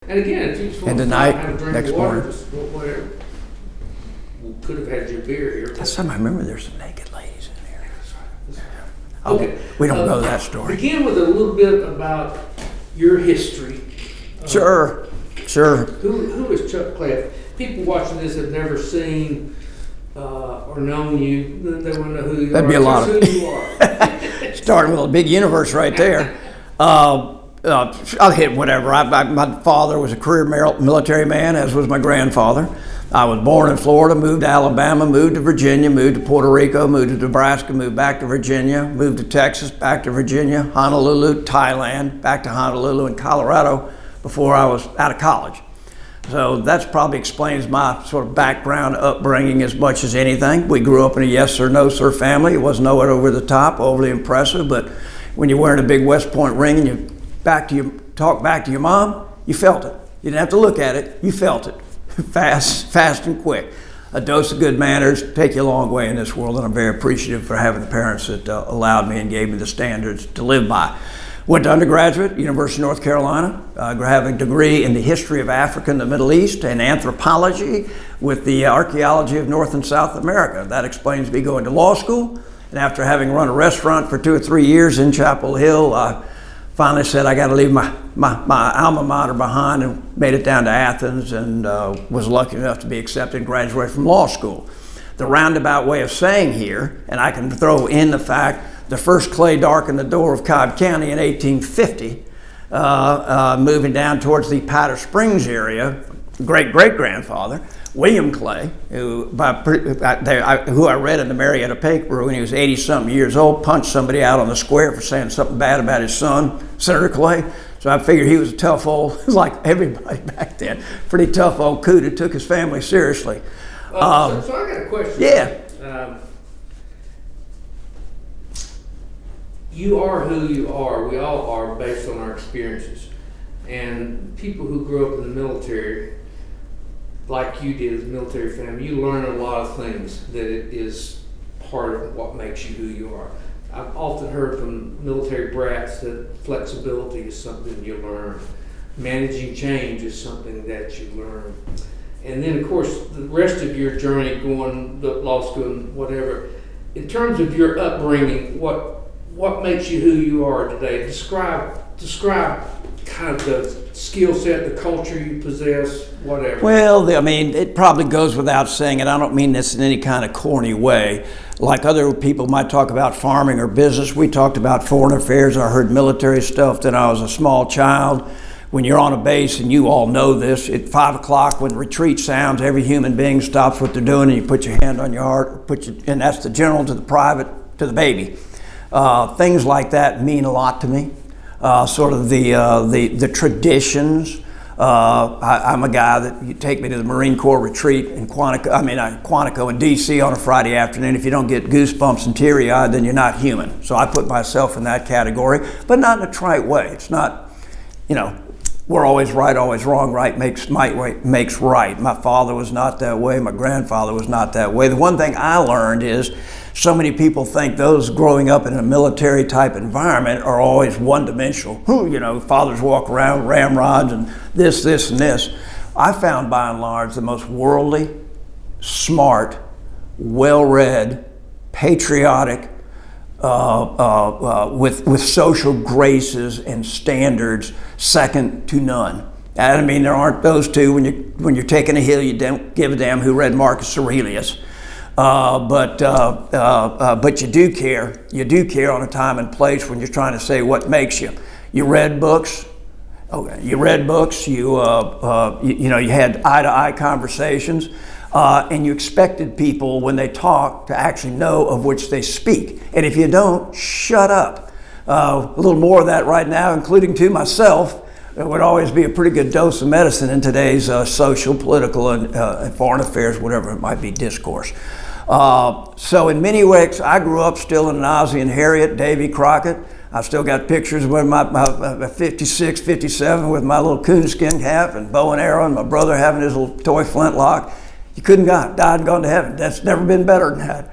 And again, if you just want And to tonight, have a drink next of water, morning. just whatever. We could have had your beer here. Last time I remember there's some naked ladies in here. That's right. Okay. We don't know that story. Begin with a little bit about your history. Sure. Who is Chuck Cleft? People watching this have never seen or known you. They want to know who you That'd are. be a lot Just of- who you are. Starting with a big universe right there. I'll hit whatever. My father was a career military man, as was my grandfather. I was born in Florida, moved to Alabama, moved to Virginia, moved to Puerto Rico, moved to Nebraska, moved back to Virginia, moved to Texas, back to Virginia, Honolulu, Thailand, back to Honolulu and Colorado before I was out of college. So that's probably explains my sort of background, upbringing as much as anything. We grew up in a yes sir, no sir family. It wasn't nowhere over the top, overly impressive, but when you're wearing a big West Point ring and you talk back to your mom, you felt it. You didn't have to look at it, you felt it. Fast and quick. A dose of good manners take you a long way in this world, and I'm very appreciative for having the parents that allowed me and gave me the standards to live by. Went to undergraduate, University of North Carolina, having a degree in the history of Africa and the Middle East and anthropology with the archaeology of North and South America. That explains me going to law school, and after having run a restaurant for 2 or 3 years in Chapel Hill, I finally said I got to leave my alma mater behind and made it down to Athens and was lucky enough to be accepted and graduate from law school. The roundabout way of saying here, and I can throw in the fact the first clay darkened the door of Cobb County in 1850, moving down towards the Powder Springs area. Great-great-grandfather, William Clay, who I read in the Marietta paper when he was 80-something years old, punched somebody out on the square for saying something bad about his son, Senator Clay. So I figured he was a tough old, like everybody back then, pretty tough old coot who took his family seriously. So I got a question. Yeah. You are who you are. We all are based on our experiences. And people who grew up in the military, like you did as a military family, you learn a lot of things that it is part of what makes you who you are. I've often heard from military brats that flexibility is something you learn. Managing change is something that you learn. And then, of course, the rest of your journey going to law school and whatever, in terms of your upbringing, what makes you who you are today? Describe kind of the skill set, the culture you possess, whatever. Well, I mean, it probably goes without saying, and I don't mean this in any kind of corny way. Like other people might talk about farming or business, we talked about foreign affairs. I heard military stuff then I was a small child. When you're on a base, and you all know this, at 5 o'clock when retreat sounds, every human being stops what they're doing and you put your hand on your heart, and that's the general to the private to the baby. Things like that mean a lot to me. Sort of the traditions. I'm a guy that you take me to the Marine Corps retreat in Quantico in DC on a Friday afternoon. If you don't get goosebumps and teary-eyed, then you're not human. So I put myself in that category, but not in a trite way. It's not, we're always right, always wrong. Right makes right. My father was not that way. My grandfather was not that way. The one thing I learned is so many people think those growing up in a military type environment are always one-dimensional. Fathers walk around with ramrods and this, and this. I found by and large the most worldly, smart, well-read, patriotic, with social graces and standards second to none. I mean, there aren't those two. When you're taking a hill, you don't give a damn who read Marcus Aurelius. But you do care. You do care on a time and place when you're trying to say what makes you. You read books. Okay. You read books. You had eye-to-eye conversations, and you expected people when they talk to actually know of which they speak. And if you don't, shut up. A little more of that right now, including to myself. It would always be a pretty good dose of medicine in today's social, political, and foreign affairs, whatever it might be, discourse. So in many ways, I grew up still in an Ozzie and Harriet, Davy Crockett. I've still got pictures with my 56, 57 with my little coonskin cap and bow and arrow, and my brother having his little toy flintlock. You couldn't died and gone to heaven. That's never been better than that.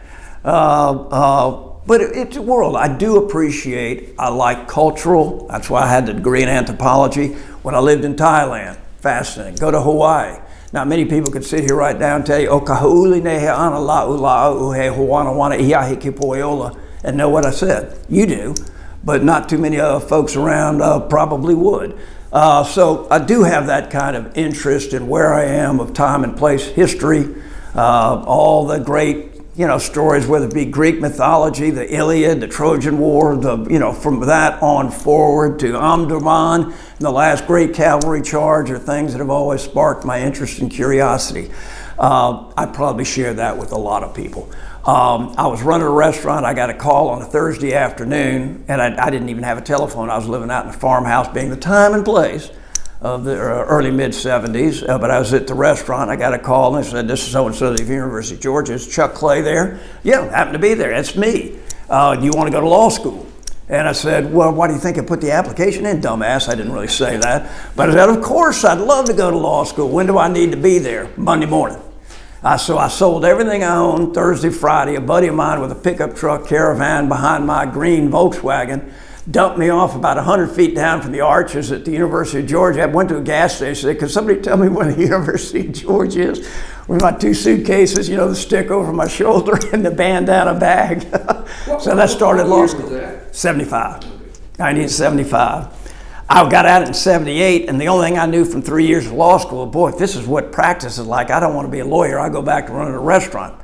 But it's a world. I do appreciate, I like cultural. That's why I had the degree in anthropology. When I lived in Thailand, fascinating. Go to Hawaii. Now, many people could sit here right now and tell you, "O kahu'uli nehe ana la'u he Hawana wana iahi ki poeola," and know what I said. You do, but not too many folks around probably would. So I do have that kind of interest in where I am of time and place history, all the great stories, whether it be Greek mythology, the Iliad, the Trojan War, from that on forward to Omdurman and the last great cavalry charge are things that have always sparked my interest and curiosity. I probably share that with a lot of people. I was running a restaurant. I got a call on a Thursday afternoon, and I didn't even have a telephone. I was living out in a farmhouse, being the time and place of the early mid-'70s, but I was at the restaurant. I got a call and they said, "This is so-and-so of the University of Georgia. Is Chuck Clay there?" "Yeah, I happen to be there. It's me. Do you want to go to law school?" And I said, "Well, why do you think I put the application in, dumbass?" I didn't really say that. But I said, "Of course, I'd love to go to law school. When do I need to be there?" "Monday morning." So I sold everything I owned Thursday, Friday. A buddy of mine with a pickup truck caravan behind my green Volkswagen dumped me off about 100 feet down from the arches at the University of Georgia. I went to a gas station and said, "Could somebody tell me where the University of Georgia is?" With my 2 suitcases, the stick over my shoulder and the bandana bag. So that started law school. 75. 1975. I got out in 78, and the only thing I knew from 3 years of law school, boy, if this is what practice is like, I don't want to be a lawyer. I go back to running a restaurant.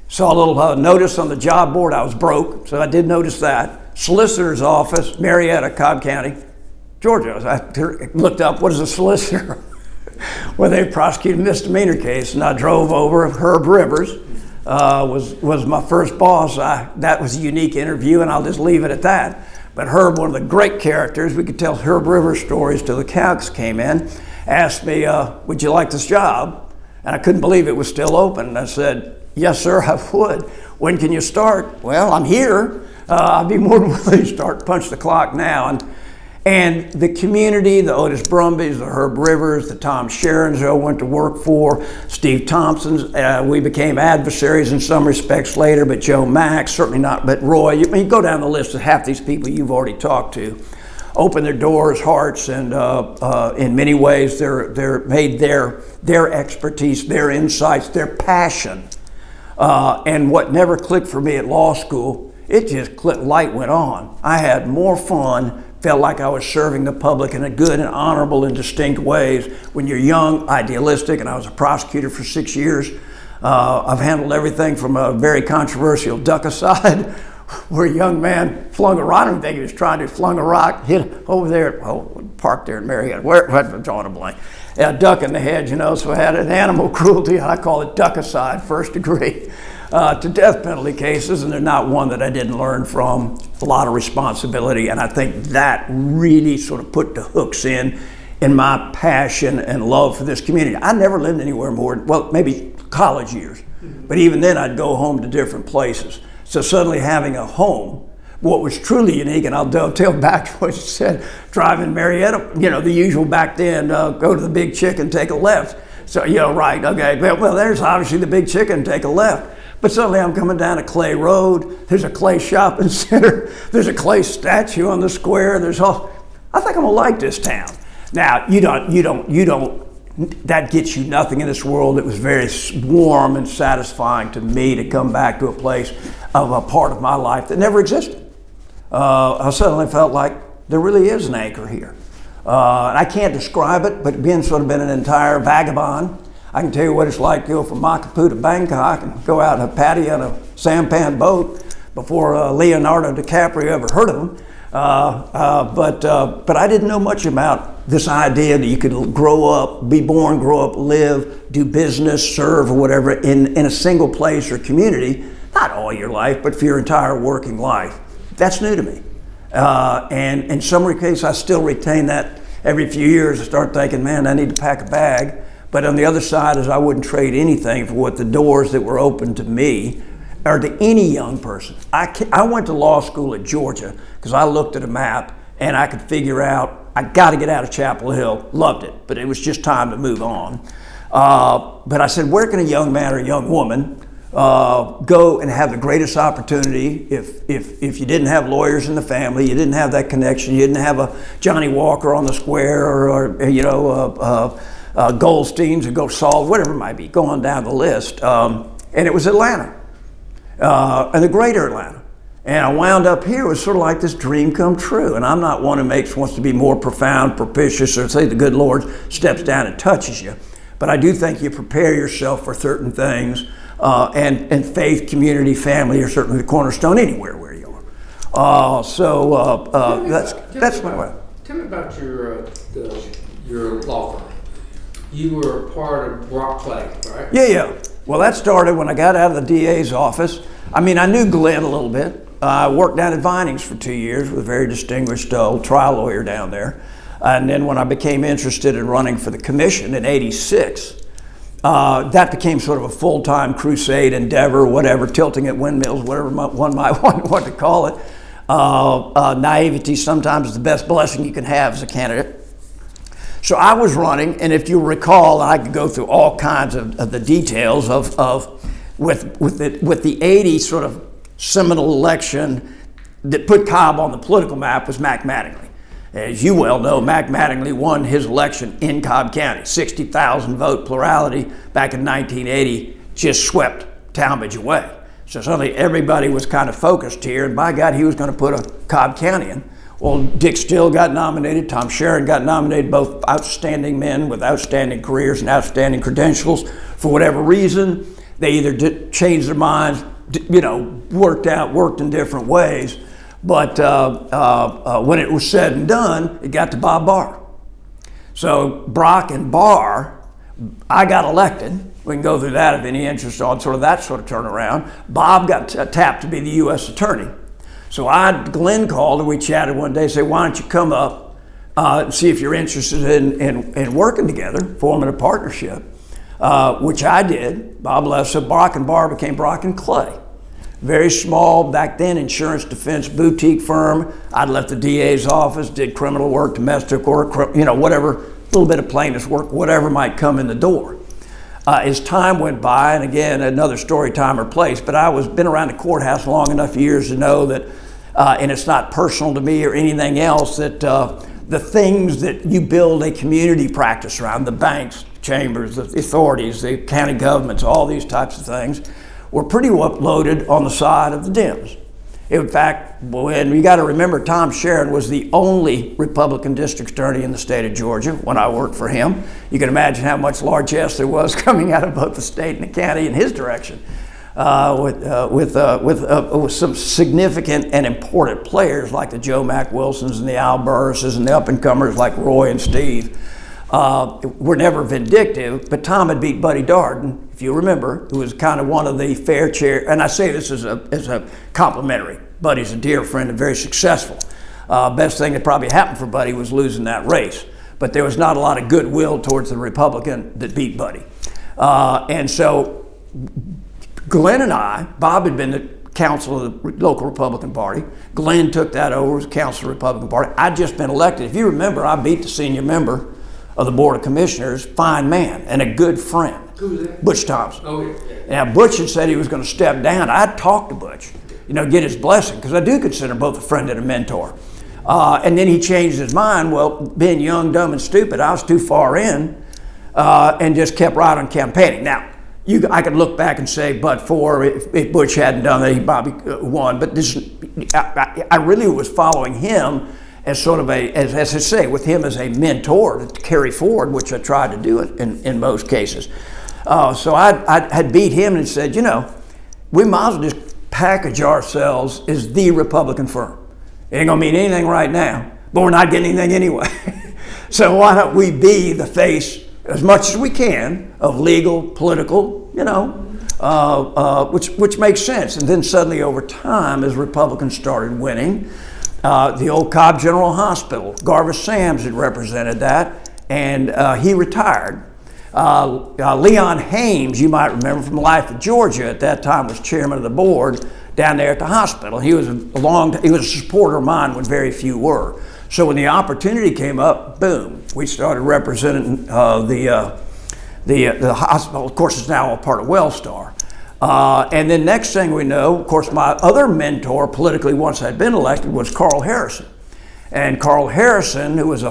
Saw a little notice on the job board. I was broke, so I did notice that. Solicitor's office, Marietta, Cobb County, Georgia. I looked up, what is a solicitor? Well, they prosecuted a misdemeanor case, and I drove over. Herb Rivers was my first boss. That was a unique interview, and I'll just leave it at that. But Herb, one of the great characters, we could tell Herb Rivers stories till the cows came in, asked me, "Would you like this job?" And I couldn't believe it was still open. And I said, "Yes, sir, I would." "When can you start?" "Well, I'm here. I'd be more than willing to start, punch the clock now." And the community, the Otis Brumbies, the Herb Rivers, the Tom Sharons who I went to work for, Steve Thompson's, we became adversaries in some respects later, but Joe Max, certainly not, but Roy, you go down the list of half these people you've already talked to, opened their doors, hearts, and in many ways they're made their expertise, their insights, their passion. And what never clicked for me at law school, it just clicked, light went on. I had more fun, felt like I was serving the public in a good and honorable and distinct ways. When you're young, idealistic, and I was a prosecutor for 6 years, I've handled everything from a very controversial duck-a-side, where a young man flung a rock. I don't think he was trying to, flung a rock, hit over there, parked there in Marietta, I'm drawing a blank. A duck in the head, so I had an animal cruelty, I call it duck-a-side, first degree. To death penalty cases, and they're not one that I didn't learn from. A lot of responsibility, and I think that really sort of put the hooks in my passion and love for this community. I never lived anywhere more, well, maybe college years, but even then I'd go home to different places. So suddenly having a home, what was truly unique, and I'll dovetail back to what you said, driving Marietta, the usual back then, go to the Big Chicken, take a left. So, right, okay, well, there's obviously the Big Chicken, take a left. But suddenly I'm coming down a Clay Road. There's a Clay shopping center. There's a Clay statue on the square. I think I'm gonna like this town. Now, you don't, that gets you nothing in this world. It was very warm and satisfying to me to come back to a place of a part of my life that never existed. I suddenly felt like there really is an anchor here. And I can't describe it, but being an entire vagabond, I can tell you what it's like to go from Makapu to Bangkok and go out in a patio on a sampan boat before Leonardo DiCaprio ever heard of him. But I didn't know much about this idea that you could grow up, be born, grow up, live, do business, serve, or whatever in a single place or community, not all your life, but for your entire working life. That's new to me. And in some cases, I still retain that. Every few years, I start thinking, man, I need to pack a bag. But on the other side is I wouldn't trade anything for what the doors that were open to me or to any young person. I went to law school at Georgia because I looked at a map and I could figure out, I got to get out of Chapel Hill. Loved it, but it was just time to move on. But I said, where can a young man or a young woman go and have the greatest opportunity if you didn't have lawyers in the family, you didn't have that connection, you didn't have a Johnny Walker on the square or Goldsteins and go Salt, whatever it might be, going down the list. And it was Atlanta, and the greater Atlanta. And I wound up here. It was sort of like this dream come true. And I'm not one who wants to be more profound, propitious, or say the good Lord steps down and touches you. But I do think you prepare yourself for certain things, and faith, community, family are certainly the cornerstone anywhere where you are. That's my way. Tell me about your law firm. You were part of Brock Clay, right? Yeah. Well, that started when I got out of the DA's office. I mean, I knew Glenn a little bit. I worked down at Vinings for 2 years with a very distinguished old trial lawyer down there. And then when I became interested in running for the commission in '86, that became sort of a full-time crusade endeavor, whatever, tilting at windmills, whatever one might want to call it. Naivety sometimes is the best blessing you can have as a candidate. So I was running, and if you recall, I could go through all kinds of the details with the '80 sort of seminal election that put Cobb on the political map was Mac Mattingly. As you well know, Mac Mattingly won his election in Cobb County, 60,000 vote plurality back in 1980, just swept Talmadge away. So suddenly everybody was kind of focused here, and by God, he was going to put a Cobb Countyan. Well, Dick Still got nominated, Tom Sharon got nominated, both outstanding men with outstanding careers and outstanding credentials. For whatever reason, they either changed their minds, worked in different ways. But when it was said and done, it got to Bob Barr. So Brock and Barr, I got elected. We can go through that if any interest on sort of that sort of turnaround. Bob got tapped to be the U.S. attorney. So Glenn called and we chatted one day, said, why don't you come up and see if you're interested in working together, forming a partnership, which I did. Bob left, so Brock and Barr became Brock and Clay. Very small, back then, insurance defense boutique firm. I'd left the DA's office, did criminal work, domestic work, whatever, a little bit of plaintiff's work, whatever might come in the door. As time went by, and again, another story, time or place, but been around the courthouse long enough years to know that, and it's not personal to me or anything else, that the things that you build a community practice around, the banks, chambers, the authorities, the county governments, all these types of things, were pretty well loaded on the side of the Dems. In fact, when you got to remember, Tom Sharon was the only Republican district attorney in the state of Georgia when I worked for him. You can imagine how much largesse there was coming out of both the state and the county in his direction, with some significant and important players like the Joe Mack Wilsons and the Al Burrises and the up-and-comers like Roy and Steve. Were never vindictive, but Tom had beat Buddy Darden, if you remember, who was kind of one of the fair chair, and I say this as a complimentary. Buddy's a dear friend and very successful. Best thing that probably happened for Buddy was losing that race, but there was not a lot of goodwill towards the Republican that beat Buddy. And so Glenn and Bob had been the counsel of the local Republican Party. Glenn took that over as counsel of the Republican Party. I'd just been elected. If you remember, I beat the senior member of the Board of Commissioners, fine man and a good friend. Who was that? Butch Thompson. Oh, yeah. Now, Butch had said he was going to step down. I'd talked to Butch, get his blessing, because I do consider both a friend and a mentor. And then he changed his mind. Well, being young, dumb, and stupid, I was too far in and just kept right on campaigning. Now, I could look back and say, but if Butch hadn't done that, he probably won. But I really was following him as sort of as I say, with him as a mentor to carry forward, which I tried to do it in most cases. So I had beat him and said, we might as well just package ourselves as the Republican firm. It ain't gonna mean anything right now, but we're not getting anything anyway. So why don't we be the face, as much as we can, of legal, political, which makes sense. And then suddenly over time, as Republicans started winning, the old Cobb General Hospital, Garvis Sams had represented that, and he retired. Leon Hames, you might remember from Life of Georgia, at that time was chairman of the board down there at the hospital. He was a supporter of mine when very few were. So when the opportunity came up, boom, we started representing the hospital. Of course, it's now a part of Wellstar. And then next thing we know, of course, my other mentor politically once I'd been elected was Carl Harrison. And Carl Harrison, who was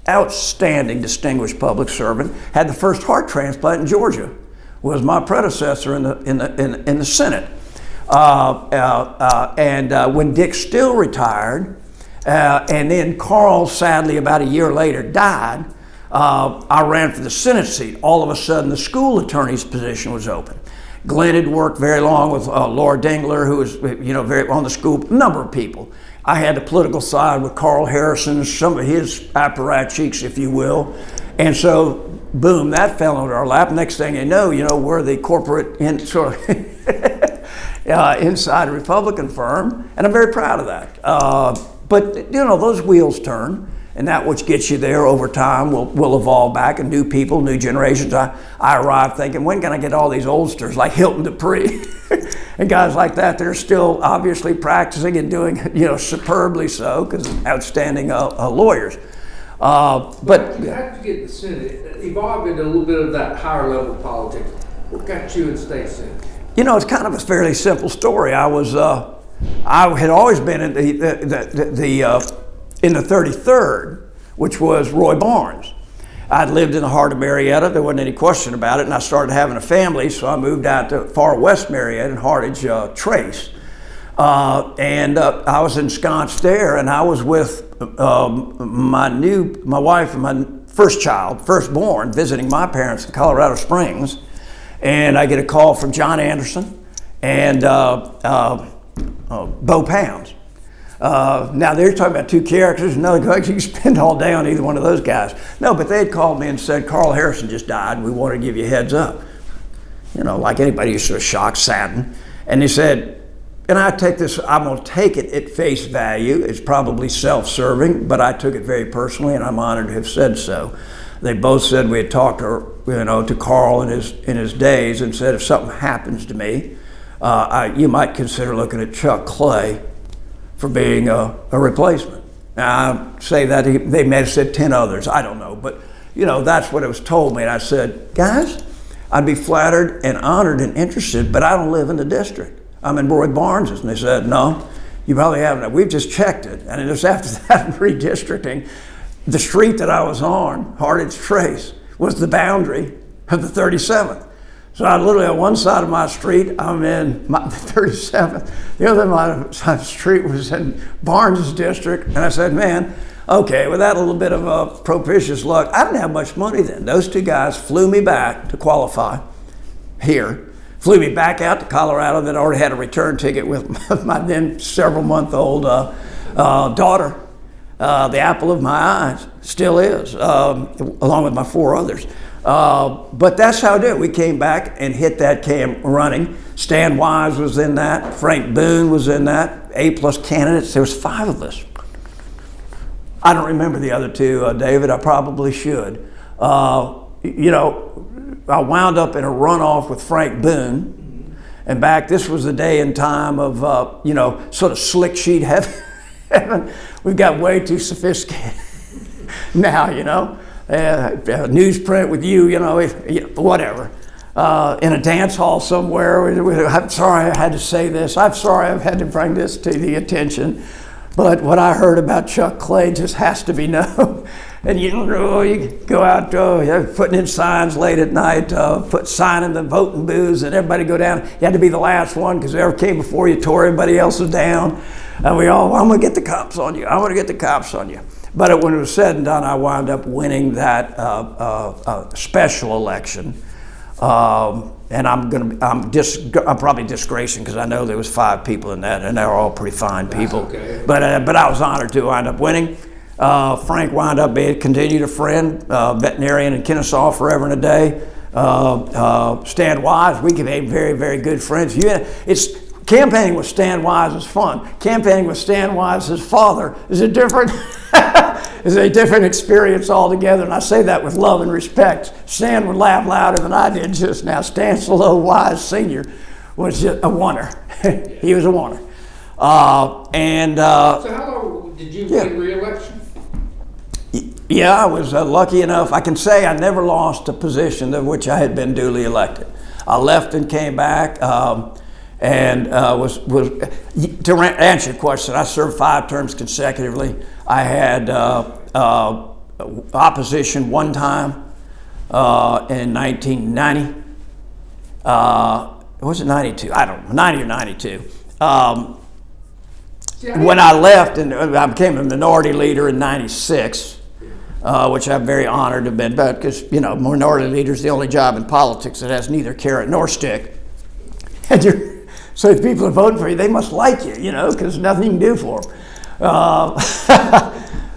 outstanding, distinguished public servant, had the first heart transplant in Georgia, was my predecessor in the Senate. And when Dick Still retired, and then Carl, sadly, about a year later died, I ran for the Senate seat. All of a sudden, the school attorney's position was open. Glenn had worked very long with Laura Dingler, who was, very on the school, a number of people. I had the political side with Carl Harrison, some of his apparatchiks, if you will. And so, boom, that fell into our lap. Next thing you know, we're the corporate inside a Republican firm, and I'm very proud of that. But those wheels turn, and that which gets you there over time will evolve back, and new people, new generations. I arrived thinking, when can I get all these oldsters like Hilton Dupree and guys like that that are still obviously practicing and doing superbly so, because outstanding lawyers. But how did you get in the Senate? It evolved into a little bit of that higher level politics. What got you in state Senate? It's kind of a fairly simple story. I had always been in the 33rd, which was Roy Barnes. I'd lived in the heart of Marietta. There wasn't any question about it, and I started having a family, so I moved out to far west Marietta in Hartage Trace. And I was ensconced there, and I was with my wife and my firstborn, visiting my parents in Colorado Springs. And I get a call from John Anderson and Bo Pounds. Now they're talking about two characters. No, you can spend all day on either one of those guys. No, but they had called me and said, Carl Harrison just died. We want to give you a heads up. Like anybody, you're sort of shocked, saddened. And they said, and I'm going to take it at face value. It's probably self-serving, but I took it very personally, and I'm honored to have said so. They both said we had talked to Carl in his days and said, if something happens to me, you might consider looking at Chuck Clay for being a replacement. Now, I say that they may have said 10 others, I don't know, but that's what it was told me. And I said, guys, I'd be flattered and honored and interested, but I don't live in the district. I'm in Roy Barnes's. And they said, no, you probably haven't. We've just checked it. And just after that redistricting, the street that I was on, Hartage Trace, was the boundary of the 37th. So I literally, on one side of my street, I'm in the 37th. The other side of the street was in Barnes' district. And I said, man, okay, with that little bit of propitious luck, I didn't have much money then. Those two guys flew me back to qualify here, flew me back out to Colorado, that already had a return ticket with my then several-month-old daughter. The apple of my eyes, still is, along with my 4 others. But that's how I did it. We came back and hit that camp running. Stan Wise was in that. Frank Boone was in that. A-plus candidates. There was 5 of us. I don't remember the other 2, David. I probably should. I wound up in a runoff with Frank Boone. And this was the day and time of, sort of slick sheet heaven. We've got way too sophisticated now, newsprint with whatever. In a dance hall somewhere. I'm sorry I had to say this. I'm sorry I've had to bring this to the attention. But what I heard about Chuck Clay just has to be known. And you go out putting in signs late at night, signing the voting booths, and everybody go down. You had to be the last one because whoever came before you tore everybody else's down. And I'm going to get the cops on you. I'm going to get the cops on you. But when it was said and done, I wound up winning that special election. And I'm probably disgracing because I know there was 5 people in that, and they were all pretty fine people. Okay. But I was honored to wind up winning. Frank wound up continued a friend, veterinarian in Kennesaw forever and a day. Stan Wise, we became very, very good friends. Campaigning with Stan Wise is fun. Campaigning with Stan Wise's father is a different experience altogether, and I say that with love and respect. Stan would laugh louder than I did just now. Stan Stallone Wise Sr. was just a wonder. He was a wonder. So how long did you win re-election? Yeah, I was lucky enough. I can say I never lost a position of which I had been duly elected. I left and came back. And to answer your question, I served 5 terms consecutively. I had opposition one time in 1990. Was it 92? I don't know, 90 or 92. When I left, and I became a minority leader in 96, which I'm very honored to have been, because, minority leader is the only job in politics that has neither carrot nor stick. And so if people are voting for you, they must like you, because nothing you can do for them.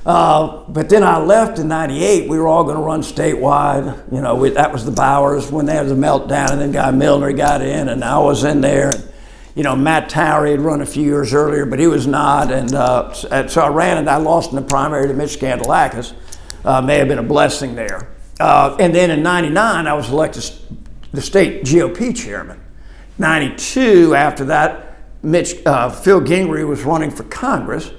But then I left in 98. We were all going to run statewide. That was the Bowers when they had the meltdown, and then Guy Milner got in, and I was in there. And, Matt Towery had run a few years earlier, but he was not. And so I ran, and I lost in the primary to Mitch Scandalakis. May have been a blessing there. And then in 99, I was elected the state GOP chairman. 92, after that, Phil Gingrey was running for Congress.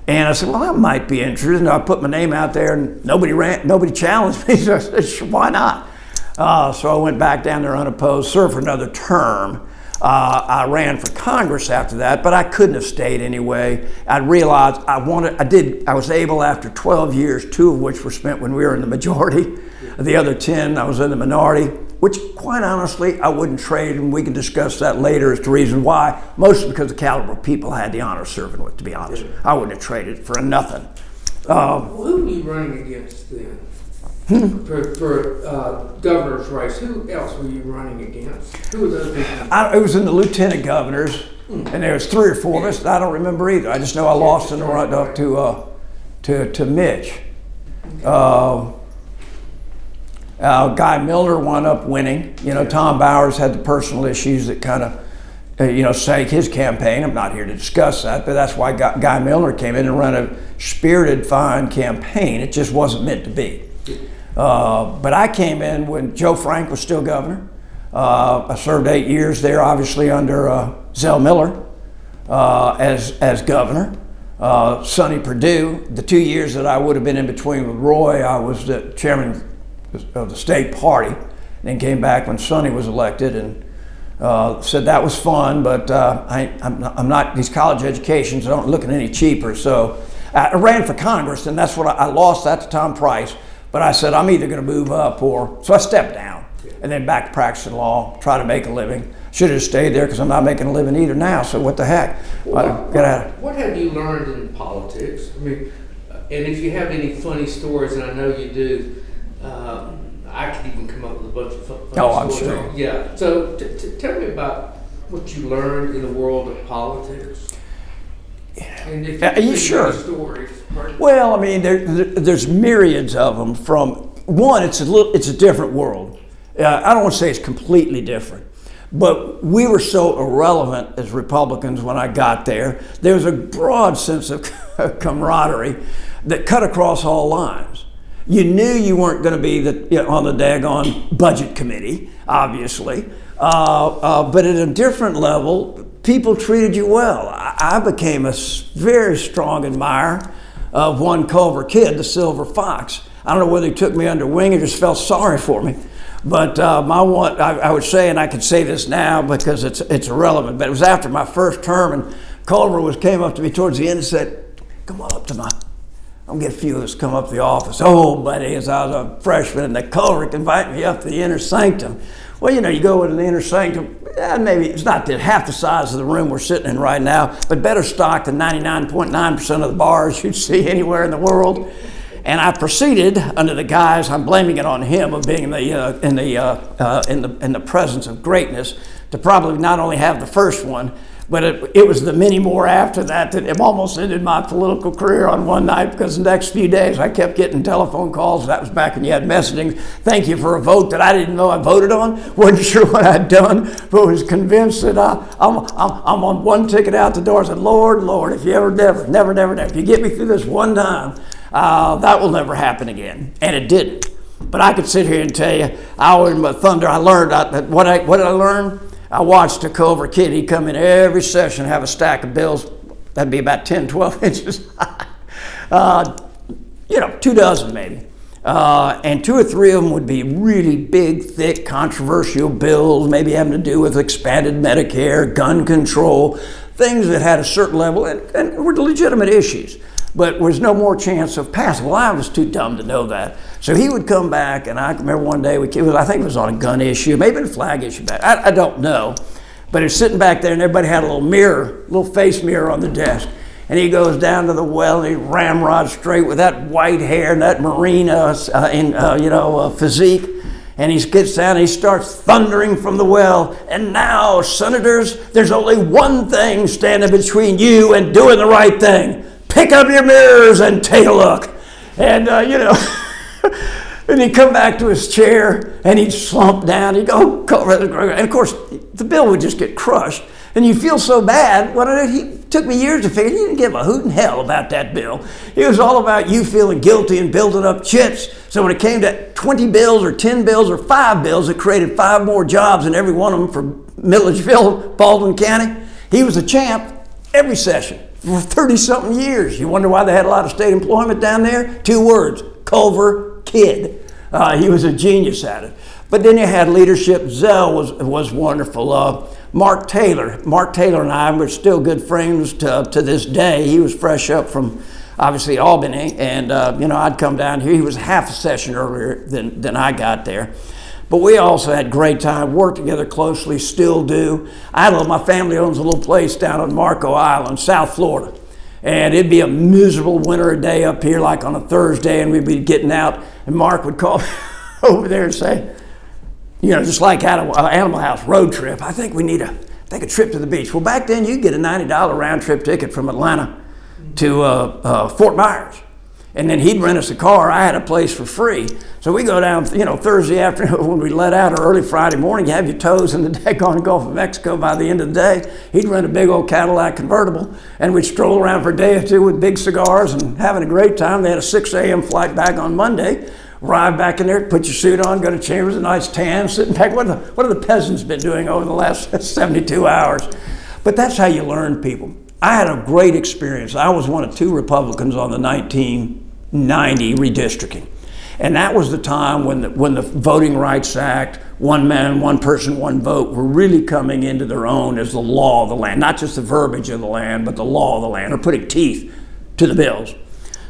And I said, well, I might be interested. And I put my name out there, and nobody challenged me. So I said, sure, why not? So I went back down there unopposed, served for another term. I ran for Congress after that, but I couldn't have stayed anyway. I realized I was able, after 12 years, 2 of which were spent when we were in the majority. The other 10, I was in the minority, which, quite honestly, I wouldn't trade, and we can discuss that later as to reason why, mostly because of the caliber of people I had the honor of serving with, to be honest. I wouldn't have traded for nothing. Who were you running against then? For governor's race, who else were you running against? Who were those people? It was in the lieutenant governors, and there was 3 or 4 of us. I don't remember either. I just know I lost in the run up to Mitch. Guy Milner wound up winning. Tom Bowers had the personal issues that kind of, sank his campaign. I'm not here to discuss that, but that's why Guy Milner came in and ran a spirited, fine campaign. It just wasn't meant to be. But I came in when Joe Frank was still governor. I served 8 years there, obviously under Zell Miller as governor. Sonny Perdue, the 2 years that I would have been in between with Roy, I was the chairman of the state party, and then came back when Sonny was elected, and said that was fun, but I'm not, these college educations don't look any cheaper. So I ran for Congress, and that's what I lost that to Tom Price. But I said, I'm either going to move up so I stepped down, and then back to practicing law, try to make a living. Should have stayed there because I'm not making a living either now, so what the heck? What have you learned in politics? I mean, and if you have any funny stories, and I know you do, I could even come up with a bunch of funny stories. I'm sure. Yeah, so tell me about what you learned in the world of politics. And if you sure? Stories. Well, I mean, there's myriads of them. From one, it's a different world. I don't want to say it's completely different, but we were so irrelevant as Republicans when I got there. There was a broad sense of camaraderie that cut across all lines. You knew you weren't going to be on the daggone budget committee, obviously, but at a different level, people treated you well. I became a very strong admirer of one Culver Kidd, the Silver Fox. I don't know whether he took me under wing or just felt sorry for me. But I would say, and I can say this now because it's irrelevant, but it was after my first term, and Culver came up to me towards the end and said, come on up to I'm gonna get a few of us come up to the office. Oh, buddy, as I was a freshman, and the Culver invited me up to the inner sanctum. Well, you go into the inner sanctum, maybe it's not half the size of the room we're sitting in right now, but better stocked than 99.9% of the bars you'd see anywhere in the world. And I proceeded, under the guise, I'm blaming it on him, of being in the presence of greatness, to probably not only have the first one, but it was the many more after that it almost ended my political career on one night, because the next few days I kept getting telephone calls. That was back when you had messaging. Thank you for a vote that I didn't know I voted on. Wasn't sure what I'd done, but was convinced that I'm on one ticket out the door. I said, Lord, if you never, if you get me through this one time, that will never happen again. And it didn't. But I could sit here and tell you, I learned what did I learn? I watched a Culver Kidd. He'd come in every session, have a stack of bills. That'd be about 10, 12 inches high. 2 dozen maybe. And 2 or 3 of them would be really big, thick, controversial bills, maybe having to do with expanded Medicare, gun control, things that had a certain level and were legitimate issues. but there was no more chance of passing. Well, I was too dumb to know that. So he would come back, and I remember one day, I think it was on a gun issue, maybe a flag issue back, I don't know. But he was sitting back there, and everybody had a little mirror, little face mirror on the desk. And he goes down to the well, and he ramrods straight with that white hair and that marine physique. And he gets down and he starts thundering from the well. And now, senators, there's only one thing standing between you and doing the right thing. Pick up your mirrors and take a look. And, and he'd come back to his chair and he'd slump down. He'd go, and of course, the bill would just get crushed. And you feel so bad. It took me years to figure he didn't give a hoot in hell about that bill. It was all about you feeling guilty and building up chits. So when it came to 20 bills or 10 bills or 5 bills, it created 5 more jobs in every one of them for Milledgeville, Baldwin County. He was a champ every session for 30-something years. You wonder why they had a lot of state employment down there? 2 words, Culver Kid. He was a genius at it. But then you had leadership. Zell was wonderful. Mark Taylor and I were still good friends to this day. He was fresh up from, obviously, Albany, and I'd come down here. He was half a session earlier than I got there. But we also had great time, worked together closely, still do. My family owns a little place down on Marco Island, South Florida. And it'd be a miserable winter day up here, like on a Thursday, and we'd be getting out, and Mark would call over there and say, just like at an Animal House road trip, I think we need to take a trip to the beach. Well, back then, you could get a $90 round trip ticket from Atlanta to Fort Myers. And then he'd rent us a car. I had a place for free. So we go down, Thursday afternoon when we let out, or early Friday morning, you have your toes in the daggone Gulf of Mexico by the end of the day. He'd rent a big old Cadillac convertible, and we'd stroll around for a day or two with big cigars and having a great time. They had a 6 a.m. flight back on Monday. Arrive back in there, put your suit on, go to Chambers, a nice tan, sitting back. What have the peasants been doing over the last 72 hours? But that's how you learn people. I had a great experience. I was one of 2 Republicans on the 1990 redistricting. And that was the time when the Voting Rights Act, one man, one person, one vote, were really coming into their own as the law of the land, not just the verbiage of the land, but the law of the land, or putting teeth to the bills.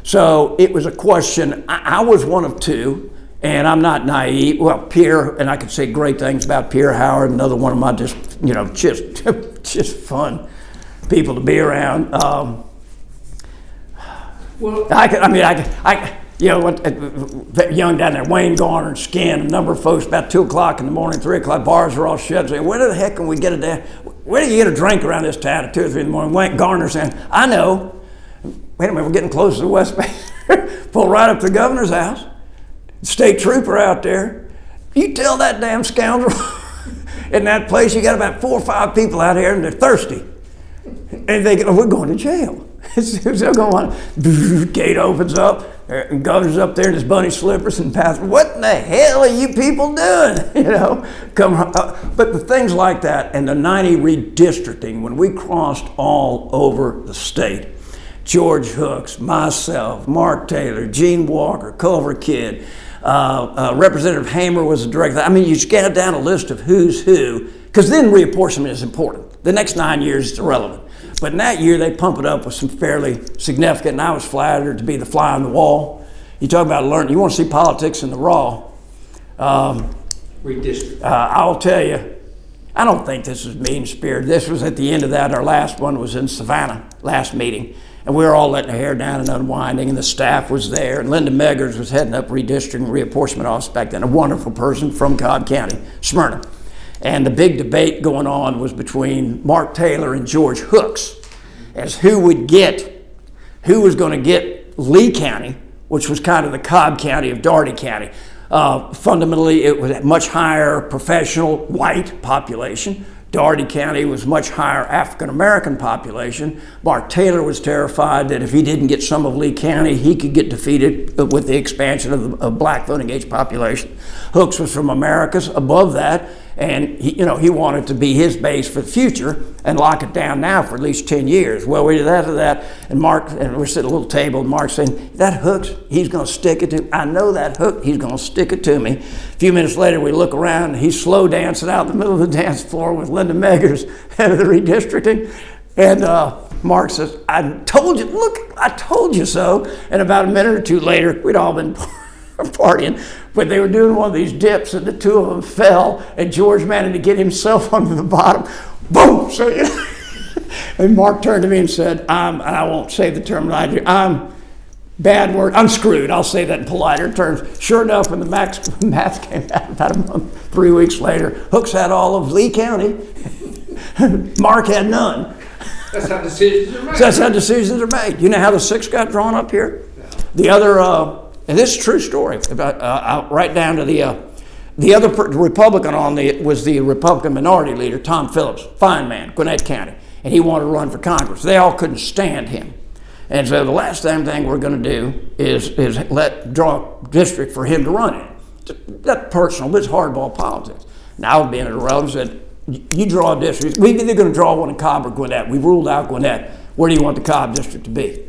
So it was a question. I was one of 2, and I'm not naive. Well, Pierre, and I could say great things about Pierre Howard, another one of my just fun people to be around. Young down there, Wayne Garner and Skin, a number of folks, about 2 o'clock in the morning, 3 o'clock, bars are all shut. Saying, where the heck can we get where do you get a drink around this town at 2 or 3 in the morning? Wayne Garner saying, I know. Wait a minute, we're getting close to the West Bay. Pull right up to the governor's house. State trooper out there. You tell that damn scoundrel in that place, you got about 4 or 5 people out here and they're thirsty. And they go, we're going to jail. So go on. Gate opens up. And governor's up there in his bunny slippers and path. What in the hell are you people doing? But the things like that, and the 90 redistricting, when we crossed all over the state, George Hooks, myself, Mark Taylor, Gene Walker, Culver Kidd, Representative Hamer was the director. I mean, you just get down a list of who's who, because then reapportionment is important. The next 9 years, it's irrelevant. But in that year, they pump it up with some fairly significant, and I was flattered to be the fly on the wall. You talk about learning. You want to see politics in the raw. Redistricting. I'll tell you, I don't think this is mean-spirited. This was at the end of that. Our last one was in Savannah, last meeting. And we were all letting our hair down and unwinding, and the staff was there. And Linda Meggers was heading up redistricting reapportionment office back then, a wonderful person from Cobb County, Smyrna. And the big debate going on was between Mark Taylor and George Hooks as who was going to get Lee County, which was kind of the Cobb County of Dougherty County. Fundamentally, it was a much higher professional white population. Dougherty County was much higher African-American population. Mark Taylor was terrified that if he didn't get some of Lee County, he could get defeated with the expansion of the black voting age population. Hooks was from Americas, above that, and he wanted to be his base for the future and lock it down now for at least 10 years. Well, we did that, and we're sitting at a little table, and Mark's saying, that Hooks, he's going to stick it to me. I know that Hook, he's going to stick it to me. A few minutes later, we look around, and he's slow dancing out in the middle of the dance floor with Linda Meggers, head of the redistricting, and Mark says, I told you, look, I told you so. And about a minute or two later, we'd all been partying, but they were doing one of these dips, and the two of them fell, and George managed to get himself onto the bottom. Boom! So, you know, and Mark turned to me and said, and I won't say the terminology, bad word, I'm screwed. I'll say that in politer terms. Sure enough, when the math came out about a month, 3 weeks later, Hooks had all of Lee County. Mark had none. That's how decisions are made. So that's how decisions are made. You know how the 6 got drawn up here? The other, and this is a true story, right down to the other Republican was the Republican minority leader, Tom Phillips, fine man, Gwinnett County, and he wanted to run for Congress. They all couldn't stand him. And so the last damn thing we're going to do is draw a district for him to run in. That's personal, but it's hardball politics. Now being at a relevant said, you draw a district. We're either going to draw one in Cobb or Gwinnett. We've ruled out Gwinnett. Where do you want the Cobb district to be?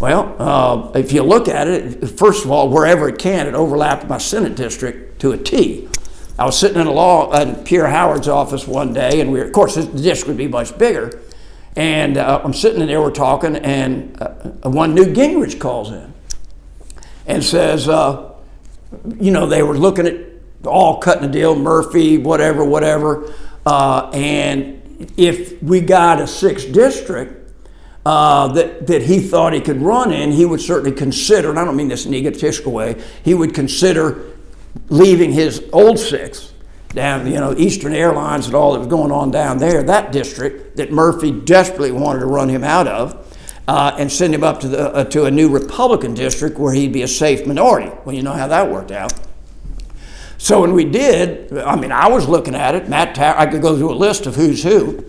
Well, if you look at it, first of all, wherever it can, it overlapped my Senate district to a T. I was sitting in Pierre Howard's office one day, and of course, the district would be much bigger. And I'm sitting in there, we're talking, and one Newt Gingrich calls in and says, you know, they were looking at all cutting a deal, Murphy, whatever, and if we got a 6th district that he thought he could run in, he would certainly consider, and I don't mean this in an egotistical way, he would consider leaving his old 6th down, you know, Eastern Airlines and all that was going on down there, that district that Murphy desperately wanted to run him out of, and send him up to a new Republican district where he'd be a safe minority. Well, you know how that worked out. So when we did, I mean, I was looking at it, I could go through a list of who's who.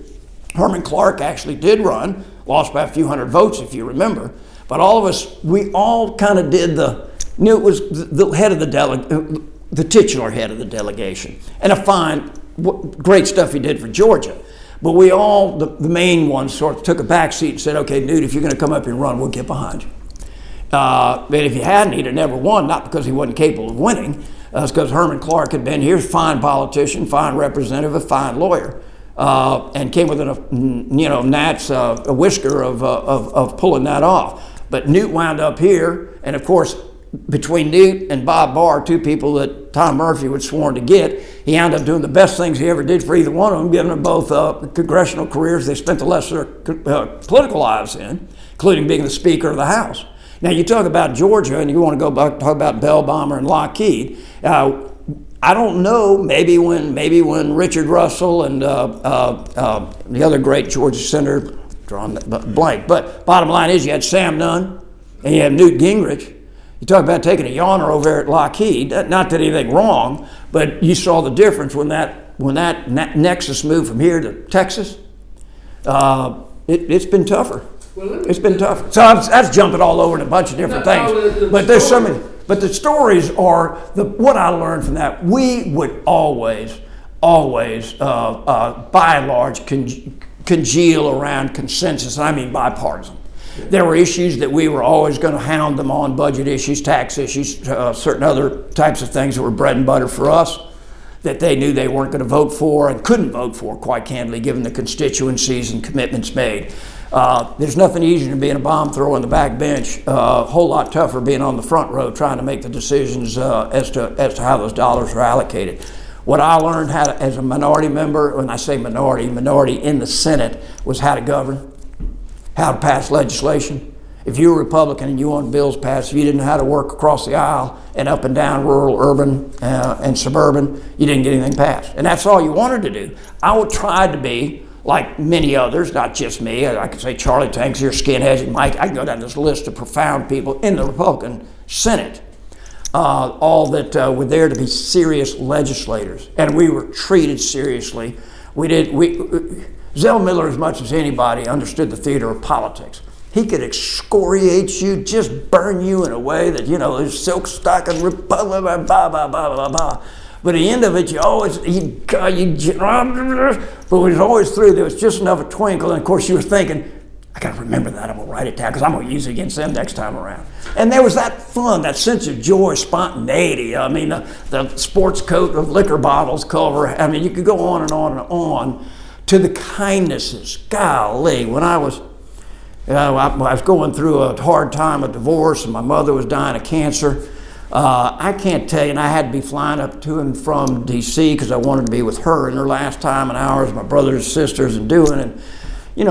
Herman Clark actually did run, lost by a few hundred votes, if you remember. But all of us, we all kind of did knew it was the head of the titular head of the delegation. And great stuff he did for Georgia. But we all, the main ones, sort of took a back seat and said, okay, Newt, if you're going to come up and run, we'll get behind you. But if he hadn't, he'd have never won, not because he wasn't capable of winning. It's because Herman Clark had been here, fine politician, fine representative, a fine lawyer, and came within a gnat's a whisker of pulling that off. But Newt wound up here, and of course, between Newt and Bob Barr, two people that Tom Murphy was sworn to get, he ended up doing the best things he ever did for either one of them, giving them both congressional careers they spent the lesser political lives in, including being the Speaker of the House. Now, you talk about Georgia, and you want to go back talk about Bell Bomber and Lockheed. I don't know. Maybe when Richard Russell and the other great Georgia senator, drawing blank. But bottom line is, you had Sam Nunn and you had Newt Gingrich. You talk about taking a yawner over there at Lockheed. Not that anything wrong, but you saw the difference when that nexus moved from here to Texas. It's been tougher. It's been tough. So that's jumping all over in a bunch of different things. But there's so many. But the stories are what I learned from that. We would always, by and large, congeal around consensus. And I mean bipartisan. There were issues that we were always going to hound them on: budget issues, tax issues, certain other types of things that were bread and butter for us, that they knew they weren't going to vote for and couldn't vote for, quite candidly, given the constituencies and commitments made. There's nothing easier than being a bomb thrower on the back bench. A whole lot tougher being on the front row trying to make the decisions as to how those dollars are allocated. What I learned as a minority member, when I say minority in the Senate, was how to govern, how to pass legislation. If you were a Republican and you wanted bills passed, if you didn't know how to work across the aisle and up and down rural, urban, and suburban, you didn't get anything passed. And that's all you wanted to do. I would try to be like many others, not just me. I could say Charlie Tanksier, Skinheads, and Mike. I can go down this list of profound people in the Republican Senate, all that were there to be serious legislators, and we were treated seriously. Zell Miller, as much as anybody, understood the theater of politics. He could excoriate you, just burn you in a way that, there's silk stocking, republic, blah, blah, blah, blah, blah. But at the end of it, but when it was always through, there was just enough a twinkle, and of course you were thinking, I gotta remember that, I'm gonna write it down, because I'm gonna use it against them next time around. And there was that fun, that sense of joy, spontaneity. I mean, the sports coat of liquor bottles cover, I mean, you could go on and on and on, to the kindnesses. Golly, when I was going through a hard time of divorce and my mother was dying of cancer. I can't tell you, and I had to be flying up to and from D.C. because I wanted to be with her in her last time and hours, my brothers and sisters, and doing it.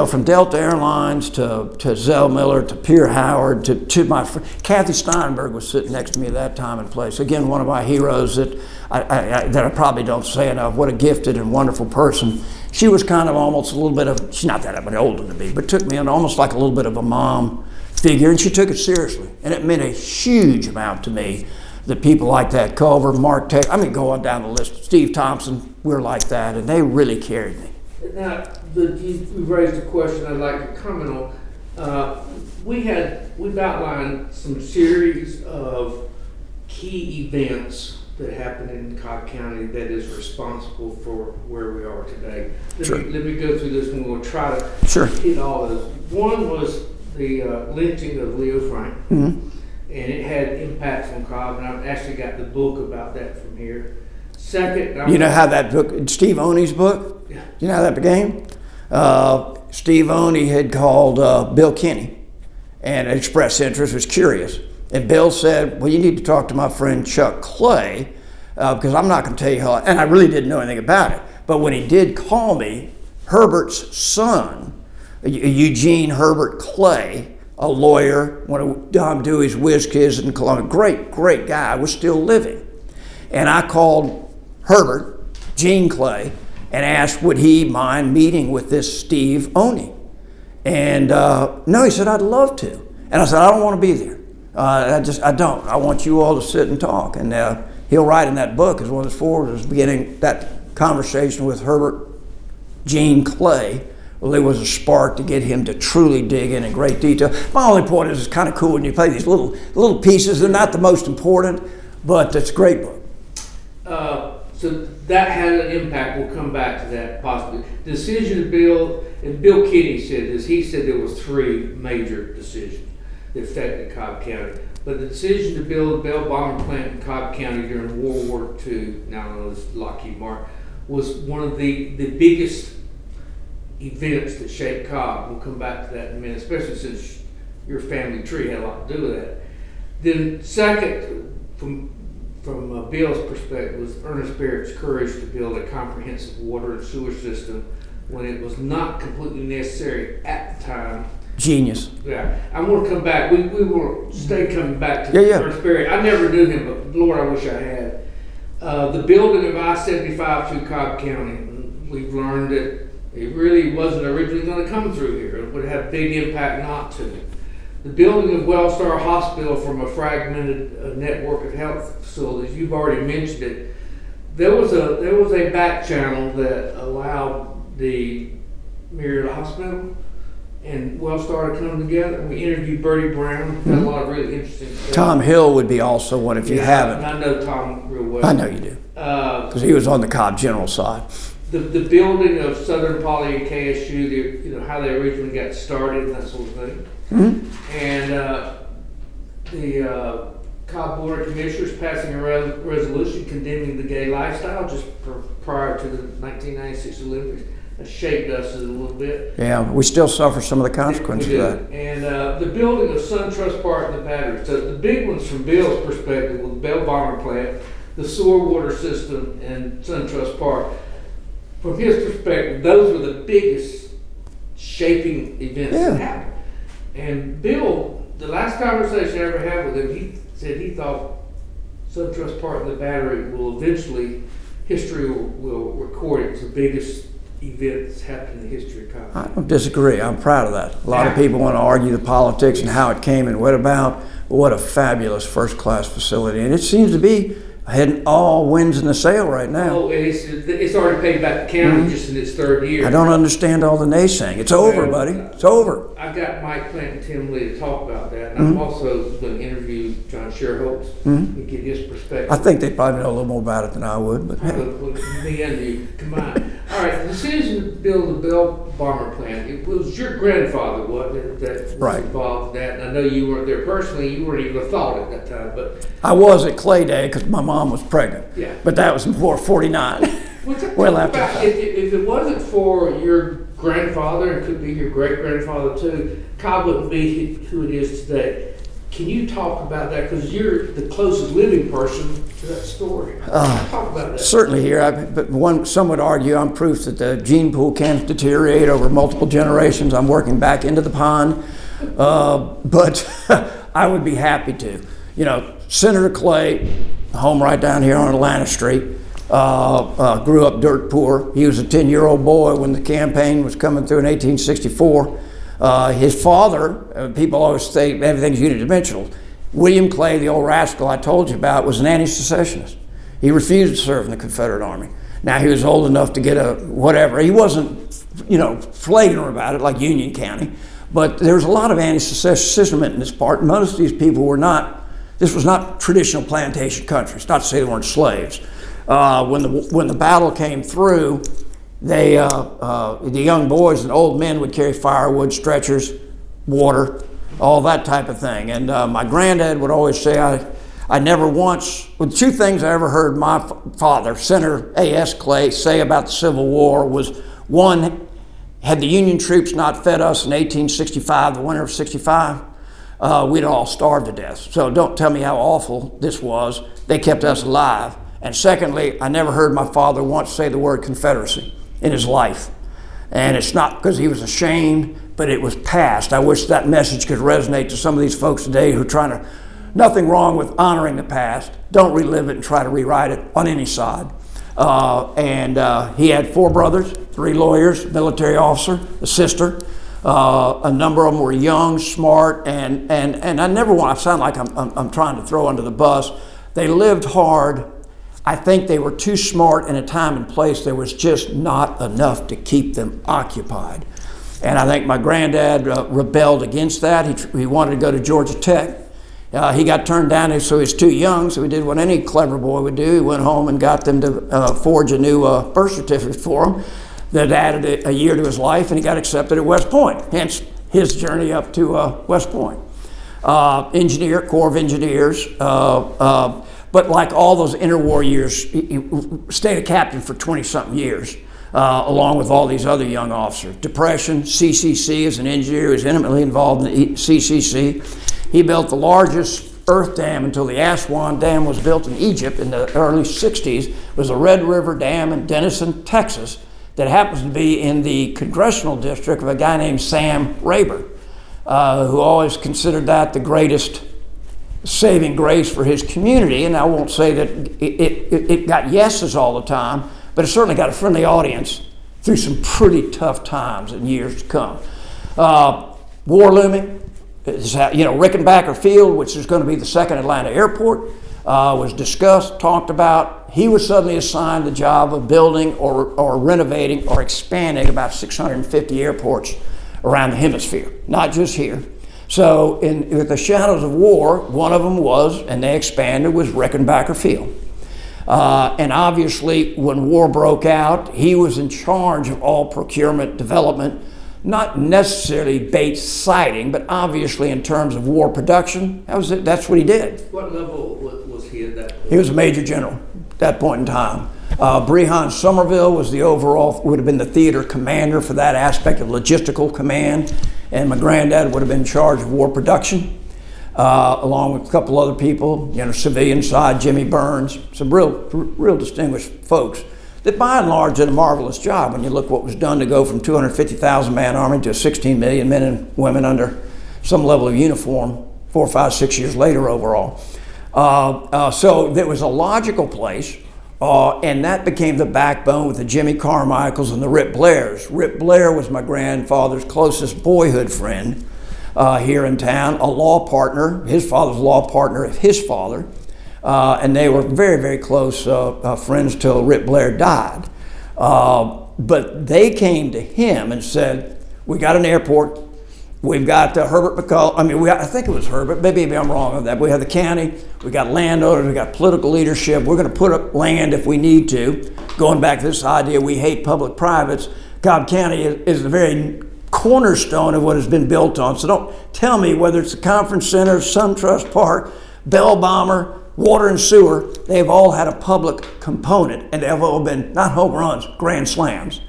From Delta Airlines to Zell Miller to Pierre Howard to my friend. Kathy Steinberg was sitting next to me at that time and place. Again, one of my heroes that I probably don't say enough. What a gifted and wonderful person. She was kind of almost a little bit of, she's not that much older than me, but took me in almost like a little bit of a mom figure, and she took it seriously. And it meant a huge amount to me that people like that, Culver, Mark Taylor, going down the list, Steve Thompson, we're like that, and they really carried me. Now, you raised a question I'd like to comment on. We've outlined some series of key events that happened in Cobb County that is responsible for where we are today. Let me go through this and we'll try to hit all of those. One was the lynching of Leo Frank, and it had impacts on Cobb, and I've actually got the book about that from here. Second, you know how that book, Steve Oney's book? Yeah. You know how that began? Steve Oney had called Bill Kinney and expressed interest, was curious. And Bill said, well, you need to talk to my friend Chuck Clay, because I'm not going to tell you how, and I really didn't know anything about it. But when he did call me, Herbert's son, Eugene Herbert Clay, a lawyer, one of Dom Dewey's whiz kids in Columbia, great guy, was still living. And I called Herbert, Gene Clay, and asked would he mind meeting with this Steve Oney. And no, he said, I'd love to. And I said, I don't want to be there. I don't. I want you all to sit and talk. And he'll write in that book, as one of his forwards was beginning that conversation with Herbert Gene Clay. Well, there was a spark to get him to truly dig in great detail. My only point is it's kind of cool when you play these little pieces. They're not the most important, but it's a great book. So that had an impact. We'll come back to that possibly. Decision to build, and Bill Kinney said this, he said there was 3 major decisions that affected Cobb County. But the decision to build a Bell bomber plant in Cobb County during World War II, now known as Lockheed Martin, was one of the biggest events that shaped Cobb. We'll come back to that in a minute, especially since your family tree had a lot to do with that. Then second, from Bill's perspective, was Ernest Barrett's courage to build a comprehensive water and sewer system when it was not completely necessary at the time. Genius. Yeah, I want to come back. We will stay coming back to Ernest Barrett. I never knew him, but Lord, I wish I had. The building of I-75 through Cobb County, we've learned that it really wasn't originally going to come through here. It would have big impact not to. The building of Wellstar Hospital from a fragmented network of health facilities, you've already mentioned it. There was a back channel that allowed the Myriad Hospital and Wellstar to come together. We interviewed Bertie Brown, had a lot of really interesting stuff. Tom Hill would be also one if you haven't. I know Tom real well. I know you do. Because he was on the Cobb General side. The building of Southern Poly and KSU, how they originally got started and that sort of thing. Mm-hmm. And the Cobb Board of Commissioners passing a resolution condemning the gay lifestyle just prior to the 1996 Olympics. That shaped us a little bit. Yeah, we still suffer some of the consequences of that. And the building of SunTrust Park and the battery. So the big ones from Bill's perspective were the Bell Bomber Plant, the sewer water system, and SunTrust Park. From his perspective, those were the biggest shaping events that happened. And Bill, the last conversation I ever had with him, he said he thought SunTrust Park and the battery will eventually, history will record it as the biggest event that's happened in the history of Cobb. I don't disagree. I'm proud of that. A lot of people want to argue the politics and how it came and what about. What a fabulous first-class facility. And it seems to be heading all winds in the sail right now. Oh, it's already paid back the county just in its 3rd year. I don't understand all the naysaying. It's over, buddy. It's over. I've got Mike Plant and Tim Lee to talk about that. And I'm also going to interview John Sherholtz and get his perspective. I think they probably know a little more about it than I would, but hey. Me and you combined. All right, the decision to build the Bell Bomber Plant, it was your grandfather, wasn't it, that was involved in that? And I know you weren't there personally, you weren't even a thought at that time, but... I was at Clay Day because my mom was pregnant. Yeah. But that was before 49. well after the fact. If it wasn't for your grandfather, and could be your great grandfather too, Cobb wouldn't be who it is today. Can you talk about that? Because you're the closest living person to that story. Talk about that. Certainly here, but some would argue I'm proof that the gene pool can deteriorate over multiple generations. I'm working back into the pond, but I would be happy to. You know, Senator Clay, home right down here on Atlanta Street, grew up dirt poor. He was a 10-year-old boy when the campaign was coming through in 1864. His father, people always say everything's unidimensional. William Clay, the old rascal I told you about, was an anti-secessionist. He refused to serve in the Confederate Army. Now, he was old enough to get a whatever. He wasn't, flagrant about it like Union County, but there was a lot of anti-secessionism in this part. Most of these people were not, this was not traditional plantation country. It's not to say they weren't slaves. When the battle came through, the young boys and old men would carry firewood, stretchers, water, all that type of thing. And my granddad would always say, I never once, well, two things I ever heard my father, Senator A.S. Clay, say about the Civil War was, one, had the Union troops not fed us in 1865, the winter of 65, we'd all starved to death. So don't tell me how awful this was. They kept us alive. And secondly, I never heard my father once say the word Confederacy in his life. And it's not because he was ashamed, but it was past. I wish that message could resonate to some of these folks today who are trying to, nothing wrong with honoring the past. Don't relive it and try to rewrite it on any side. He had 4 brothers, 3 lawyers, military officer, a sister. A number of them were young, smart, and I never want to sound like I'm trying to throw under the bus. They lived hard. I think they were too smart in a time and place. There was just not enough to keep them occupied. And I think my granddad rebelled against that. He wanted to go to Georgia Tech. He got turned down, so he was too young, so he did what any clever boy would do. He went home and got them to forge a new birth certificate for him that added a year to his life, and he got accepted at West Point, hence his journey up to West Point. Engineer, Corps of Engineers, but like all those interwar years, he stayed a captain for 20-something years, along with all these other young officers. Depression, CCC as an engineer, he was intimately involved in the CCC. He built the largest earth dam until the Aswan Dam was built in Egypt in the early 60s. It was the Red River Dam in Denison, Texas, that happens to be in the congressional district of a guy named Sam Rayburn, who always considered that the greatest saving grace for his community. And I won't say that it got yeses all the time, but it certainly got a friendly audience through some pretty tough times in years to come. War looming. Rickenbacker Field, which is going to be the second Atlanta airport, was discussed, talked about. He was suddenly assigned the job of building or renovating or expanding about 650 airports around the hemisphere, not just here. So with the shadows of war, one of them was, and they expanded, was Rickenbacker Field. And obviously, when war broke out, he was in charge of all procurement development, not necessarily base siting, but obviously in terms of war production, that's what he did. What level was he at that point? He was a major general at that point in time. Brehan Somerville was would have been the theater commander for that aspect of logistical command, and my granddad would have been in charge of war production, along with a couple other people, civilian side, Jimmy Burns, some real distinguished folks that by and large did a marvelous job when you look what was done to go from 250,000 man army to 16 million men and women under some level of uniform 4, 5, 6 years later overall. So there was a logical place, and that became the backbone with the Jimmy Carmichaels and the Rip Blairs. Rip Blair was my grandfather's closest boyhood friend here in town, a law partner, his father's law partner of his father. And they were very, very close friends till Rip Blair died. But they came to him and said, we got an airport, we've got Herbert McCullough, I think it was Herbert, maybe I'm wrong on that. We have the county, we got landowners, we got political leadership, we're gonna put up land if we need to. Going back to this idea, we hate public privates. Cobb County is the very cornerstone of what has been built on. So don't tell me whether it's the Conference Center, SunTrust Park, Bell Bomber, water and sewer, they've all had a public component, and they've all been, not home runs, grand slams.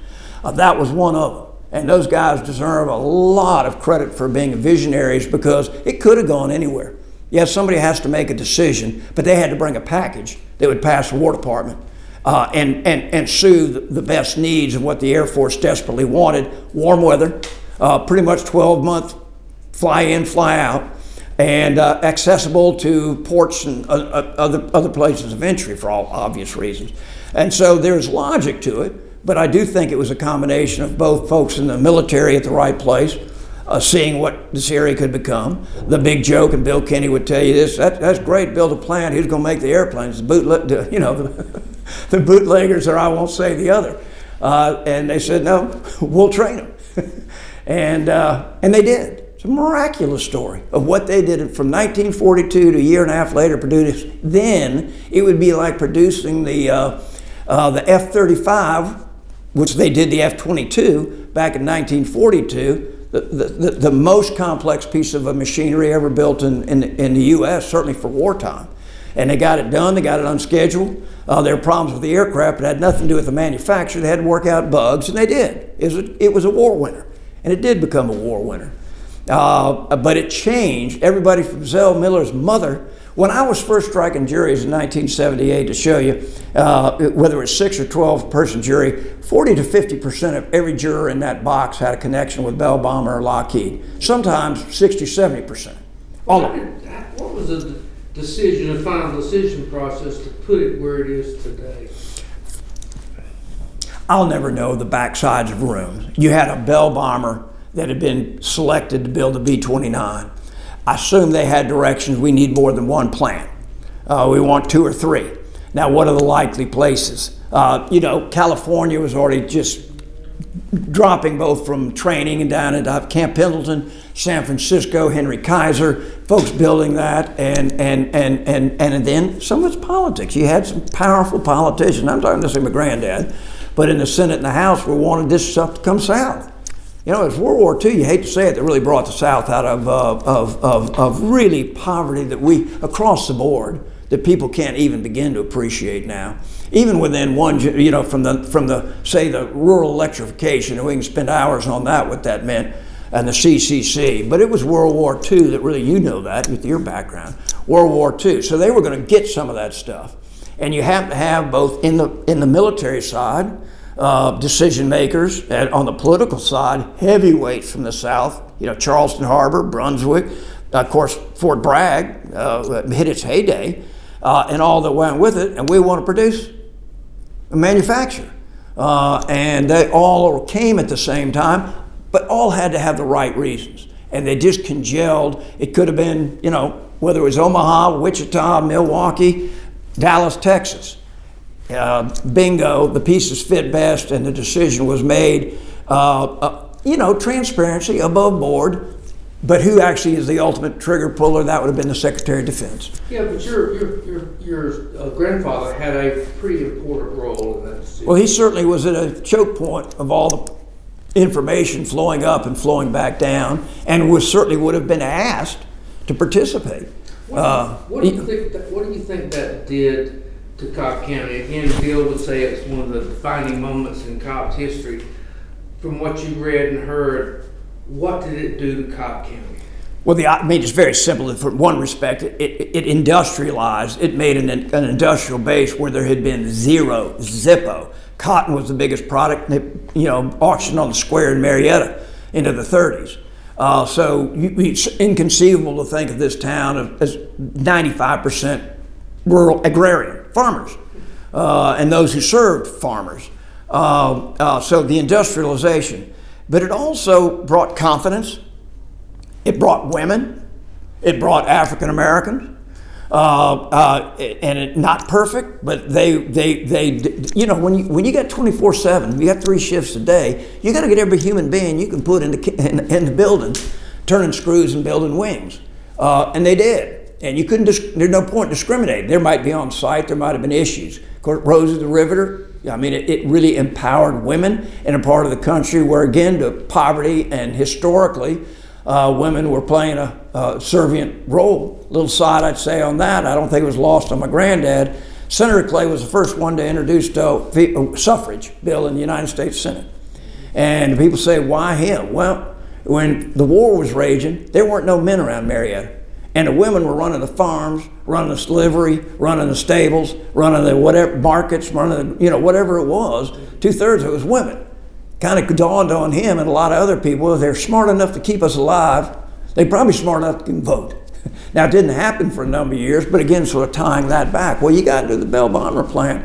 That was one of them. And those guys deserve a lot of credit for being visionaries, because it could have gone anywhere. Yes, somebody has to make a decision, but they had to bring a package that would pass the War Department and soothe the best needs of what the Air Force desperately wanted. Warm weather, pretty much 12-month fly in, fly out, and accessible to ports and other places of entry for all obvious reasons. And so there's logic to it, but I do think it was a combination of both folks in the military at the right place, seeing what this area could become. The big joke, and Bill Kenny would tell you this, that's great, build a plant, who's going to make the airplanes? The bootleggers, or I won't say the other. And they said, no, we'll train them. And they did. It's a miraculous story of what they did from 1942 to a year and a half later produce. Then it would be like producing the F-35, which they did the F-22 back in 1942, the most complex piece of machinery ever built in the U.S., certainly for wartime. And they got it done, they got it on schedule. There were problems with the aircraft, but it had nothing to do with the manufacturer. They had to work out bugs, and they did. It was a war winner, and it did become a war winner. But it changed. Everybody from Zell Miller's mother, when I was first striking juries in 1978, to show you, whether it was 6 or 12 person jury, 40 to 50% of every juror in that box had a connection with Bell Bomber or Lockheed. Sometimes 60, 70%. All of them. What was the final decision process to put it where it is today? I'll never know the backsides of rooms. You had a Bell Bomber that had been selected to build a B-29. I assume they had directions, we need more than one plant. We want 2 or 3. Now, what are the likely places? California was already just dropping both from training and down into Camp Pendleton, San Francisco, Henry Kaiser, folks building that, and then some of it's politics. You had some powerful politicians. I'm talking to say my granddad, but in the Senate and the House, we wanted this stuff to come south. You know, it's World War II, you hate to say it, that really brought the South out of really poverty that we, across the board, that people can't even begin to appreciate now. Even within one, from the say the rural electrification, and we can spend hours on that, what that meant, and the CCC. But it was World War II that really, you know that with your background, World War II. So they were going to get some of that stuff. And you have to have both in the military side, decision makers, and on the political side, heavyweights from the South, Charleston Harbor, Brunswick, of course, Fort Bragg hit its heyday, and all that went with it, and we want to produce and manufacture. And they all came at the same time, but all had to have the right reasons. And they just congealed. It could have been, whether it was Omaha, Wichita, Milwaukee, Dallas, Texas. Bingo, the pieces fit best, and the decision was made. Transparency, above board, but who actually is the ultimate trigger puller? That would have been the Secretary of Defense. Yeah, but your grandfather had a pretty important role in that decision. Well, he certainly was at a choke point of all the information flowing up and flowing back down, and certainly would have been asked to participate. What do you think that did to Cobb County? Again, Bill would say it's one of the defining moments in Cobb's history. From what you read and heard, what did it do to Cobb County? Well, it's very simple. In one respect, it industrialized. It made an industrial base where there had been zippo. Cotton was the biggest product, auctioned on the square in Marietta into the 30s. So it's inconceivable to think of this town as 95% rural agrarian farmers, and those who served farmers. So the industrialization, but it also brought confidence. It brought women. It brought African Americans, and it not perfect, but they when you got 24/7, you got 3 shifts a day. You got to get every human being you can put in the building, turning screws and building wings, and they did. And you couldn't, there's no point discriminating. There might be on site, there might have been issues. Of course, Rosie the Riveter, it really empowered women in a part of the country where, again, the poverty and historically, Women were playing a servient role. Little side I'd say on that, I don't think it was lost on my granddad. Senator Clay was the first one to introduce the suffrage bill in the United States Senate. And people say, why him? Well, when the war was raging, there weren't no men around Marietta. And the women were running the farms, running the livery, running the stables, running the whatever markets, running the, whatever it was. 2/3 of it was women. Kind of dawned on him and a lot of other people, if they're smart enough to keep us alive, they're probably smart enough to vote. Now, it didn't happen for a number of years, but again, sort of tying that back. Well, you got into the Bell Bomber plant.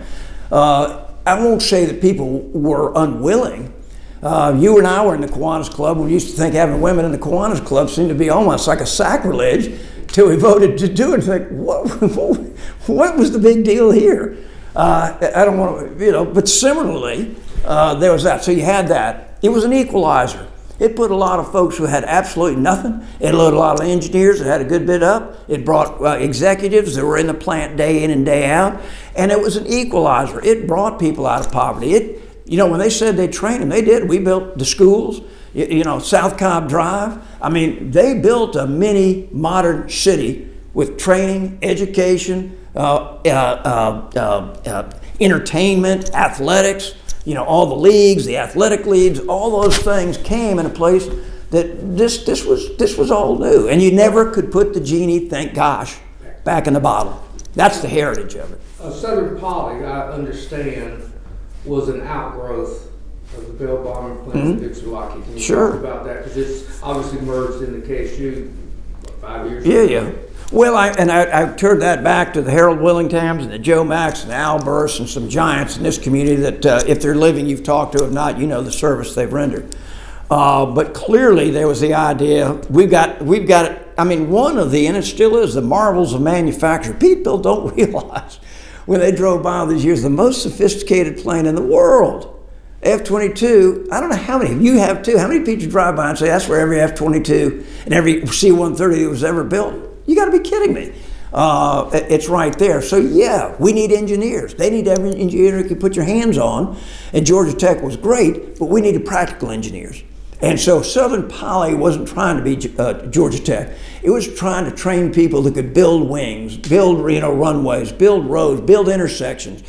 I won't say that people were unwilling. You and I were in the Kiwanis Club. We used to think having women in the Kiwanis Club seemed to be almost like a sacrilege till we voted to do it. Think, what was the big deal here? I don't want to, but similarly, there was that. So you had that. It was an equalizer. It put a lot of folks who had absolutely nothing. It loaded a lot of engineers that had a good bit up. It brought executives that were in the plant day in and day out. And it was an equalizer. It brought people out of poverty. When they said they trained them, they did. We built the schools, South Cobb Drive. I mean, they built a mini modern city with training, education, entertainment, athletics, all the leagues, the athletic leagues, all those things came in a place that this was all new. And you never could put the genie, thank gosh, back in the bottle. That's the heritage of it. Southern Poly, I understand, was an outgrowth of the Bell Bomber plant in Ypsilanti. Can you talk about that? Because it's obviously merged into KSU 5 years ago. Yeah. Well, I turned that back to the Harold Willingtons and the Joe Macks and Al Burst and some giants in this community that if they're living, you've talked to. If not, you know the service they've rendered. But clearly there was the idea, we've got it. I mean, one of the, and it still is, the marvels of manufacture. People don't realize when they drove by all these years, the most sophisticated plane in the world. F-22, I don't know how many, you have too, how many people drive by and say that's where every F-22 and every C-130 that was ever built? You got to be kidding me. It's right there. So yeah, we need engineers. They need every engineer you can put your hands on. And Georgia Tech was great, but we needed practical engineers. And so Southern Poly wasn't trying to be Georgia Tech. It was trying to train people that could build wings, build runways, build roads, build intersections,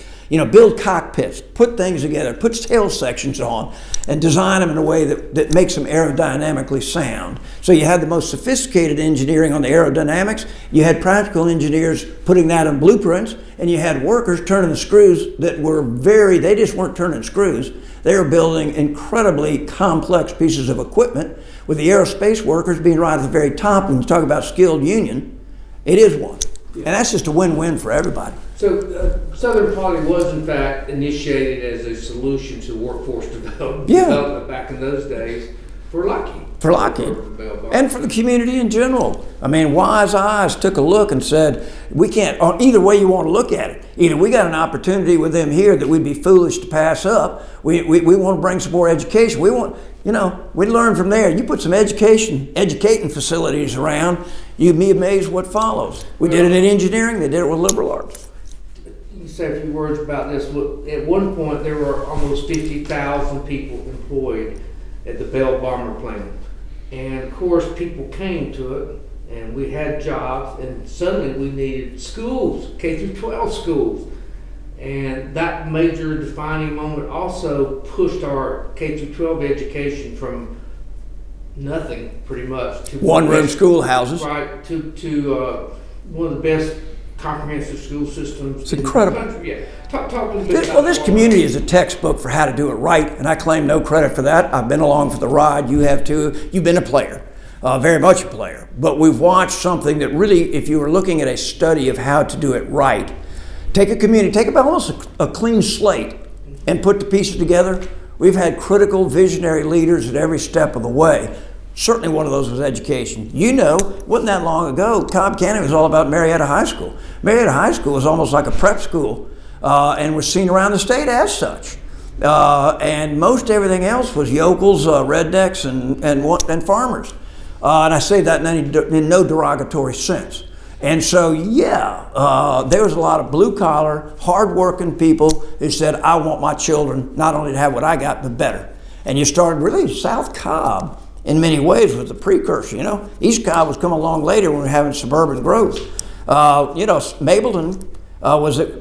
build cockpits, put things together, put tail sections on, and design them in a way that makes them aerodynamically sound. So you had the most sophisticated engineering on the aerodynamics, you had practical engineers putting that in blueprints, and you had workers turning the screws that were they just weren't turning screws. They were building incredibly complex pieces of equipment, with the aerospace workers being right at the very top. When you talk about skilled union, it is one. And that's just a win-win for everybody. So Southern Poly was in fact initiated as a solution to workforce development back in those days for Lockheed. For Lockheed. And for the community in general. I mean, wise eyes took a look and said, we can't, or either way you want to look at it. Either we got an opportunity with them here that we'd be foolish to pass up. We want to bring some more education. We want, we learn from there. You put some educating facilities around, you'd be amazed what follows. We did it in engineering, they did it with liberal arts. You say a few words about this. At one point, there were almost 50,000 people employed at the Bell Bomber plant. And of course, people came to it, and we had jobs, and suddenly we needed schools, K-12 schools. And that major defining moment also pushed our K-12 education from nothing, pretty much, to one-room schoolhouses. Right, to one of the best comprehensive school systems. It's incredible. In the country. Yeah. Talk a little bit about this community is a textbook for how to do it right, and I claim no credit for that. I've been along for the ride. You have too. You've been a player, very much a player. But we've watched something that really, if you were looking at a study of how to do it right, take a community, take about almost a clean slate and put the pieces together. We've had critical visionary leaders at every step of the way. Certainly one of those was education. Wasn't that long ago, Cobb County was all about Marietta High School. Marietta High School was almost like a prep school and was seen around the state as such. And most everything else was yokels, rednecks, and farmers. And I say that in no derogatory sense. And so, there was a lot of blue-collar, hard-working people who said, I want my children not only to have what I got, but better. And you started really, South Cobb in many ways was the precursor. East Cobb was coming along later when we were having suburban growth. Mableton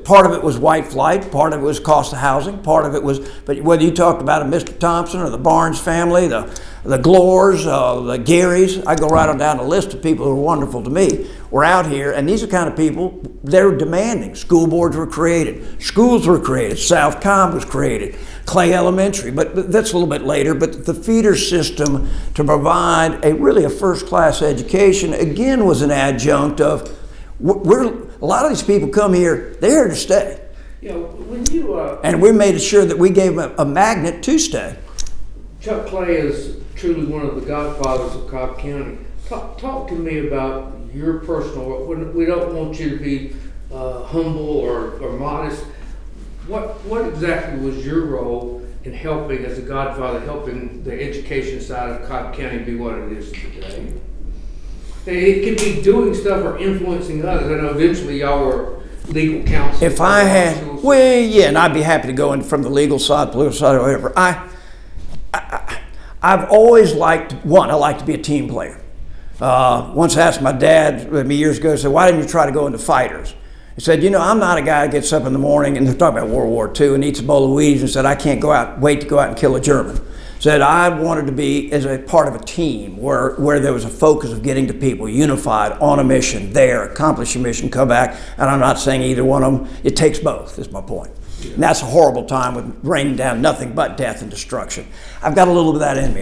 part of it was white flight, part of it was cost of housing, part of it was, but whether you talked about a Mr. Thompson or the Barnes family, the Glores, the Garys, I go right on down the list of people who are wonderful to me. We're out here, and these are the kind of people, they're demanding. School boards were created, schools were created, South Cobb was created, Clay Elementary, but that's a little bit later. But the feeder system to provide a first-class education, again, was an adjunct of, a lot of these people come here, they're here to stay. And we made sure that we gave them a magnet to stay. Chuck Clay is truly one of the godfathers of Cobb County. Talk to me about your personal, we don't want you to be humble or modest. What exactly was your role in helping, as a godfather, helping the education side of Cobb County be what it is today? It could be doing stuff or influencing others. I know eventually y'all were legal counsel. If I had, and I'd be happy to go in from the legal side, political side, or whatever. I've always liked, I like to be a team player. Once I asked my dad years ago, I said, why didn't you try to go into fighters? He said, I'm not a guy that gets up in the morning, and they're talking about World War II, and eats a bowl of Wheaties, and said, I can't wait to go out and kill a German. Said I wanted to be as a part of a team where there was a focus of getting to people, unified, on a mission, there, accomplish a mission, come back. And I'm not saying either one of them, it takes both, is my point. Yeah. And that's a horrible time with raining down nothing but death and destruction. I've got a little bit of that in me.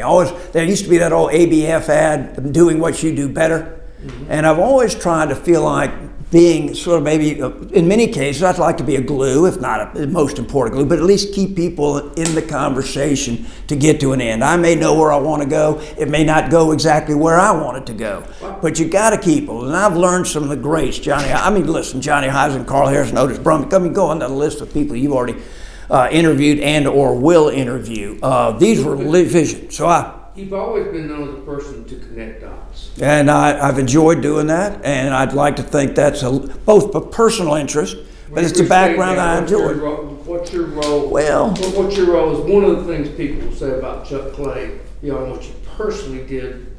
There used to be that old ABF ad, doing what you do better. Mm-hmm. And I've always tried to feel like being sort of maybe, in many cases, I'd like to be a glue, if not the most important glue, but at least keep people in the conversation to get to an end. I may know where I want to go. It may not go exactly where I want it to go, but you got to keep them. And I've learned some of the greats, Johnny Heisen, Carl Harrison, Otis Brummett. Go on the list of people you've already interviewed and or will interview. These were vision. You've always been known as a person to connect dots. And I've enjoyed doing that, and I'd like to think that's both a personal interest, but it's the background I enjoy. What's your role? What's your role is one of the things people will say about Chuck Clay, beyond what you personally did,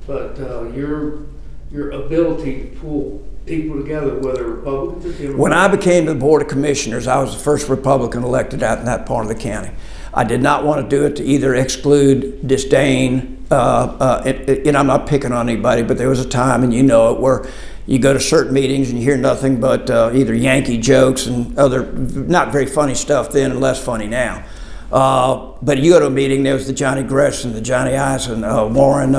but your ability to pull people together, whether Republicans or Democrats. When I became the Board of Commissioners, I was the first Republican elected out in that part of the county. I did not want to do it to either exclude, disdain, I'm not picking on anybody, but there was a time, and where you go to certain meetings and you hear nothing but either Yankee jokes and other not very funny stuff then and less funny now. But you go to a meeting, there was the Johnny Gresham, the Johnny Eisen, Warren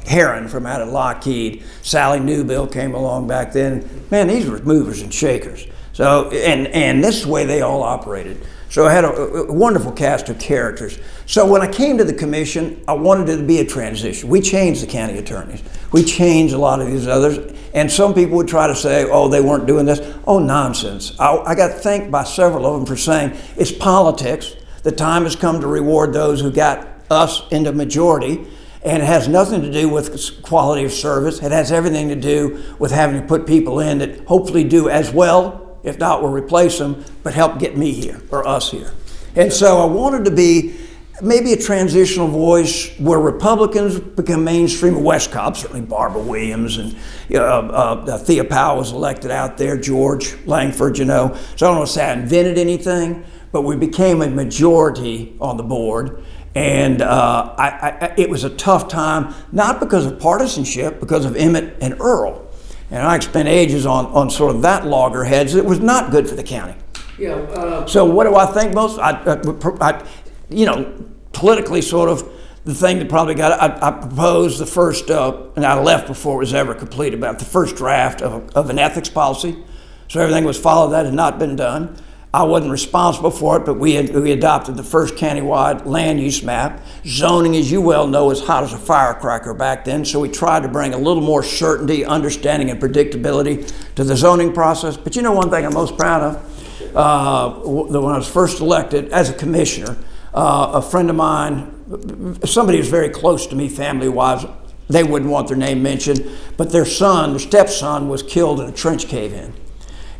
Herron from out of Lockheed, Sally Newbill came along back then. Man, these were movers and shakers. So, and this is the way they all operated. So I had a wonderful cast of characters. So when I came to the commission, I wanted it to be a transition. We changed the county attorneys. We changed a lot of these others. And some people would try to say, oh, they weren't doing this. Oh, nonsense. I got thanked by several of them for saying, it's politics. The time has come to reward those who got us into majority. And it has nothing to do with quality of service. It has everything to do with having to put people in that hopefully do as well, if not will replace them, but help get me here, or us here. And so I wanted to be maybe a transitional voice where Republicans become mainstream. West Cobb, certainly Barbara Williams, and Thea Powell was elected out there, George Langford, So I don't want to say I invented anything, but we became a majority on the board. And it was a tough time, not because of partisanship, because of Emmett and Earl. And I spent ages on sort of that loggerheads. It was not good for the county. Yeah. So what do I think most? Politically, sort of the thing that probably I proposed the first, and I left before it was ever completed, about the first draft of an ethics policy. So everything was followed. That had not been done. I wasn't responsible for it, but we adopted the first countywide land use map. Zoning, as you well know, is hot as a firecracker back then, so we tried to bring a little more certainty, understanding, and predictability to the zoning process. But one thing I'm most proud of, when I was first elected as a commissioner, a friend of mine, somebody who's very close to me family-wise, they wouldn't want their name mentioned, but their stepson was killed in a trench cave-in.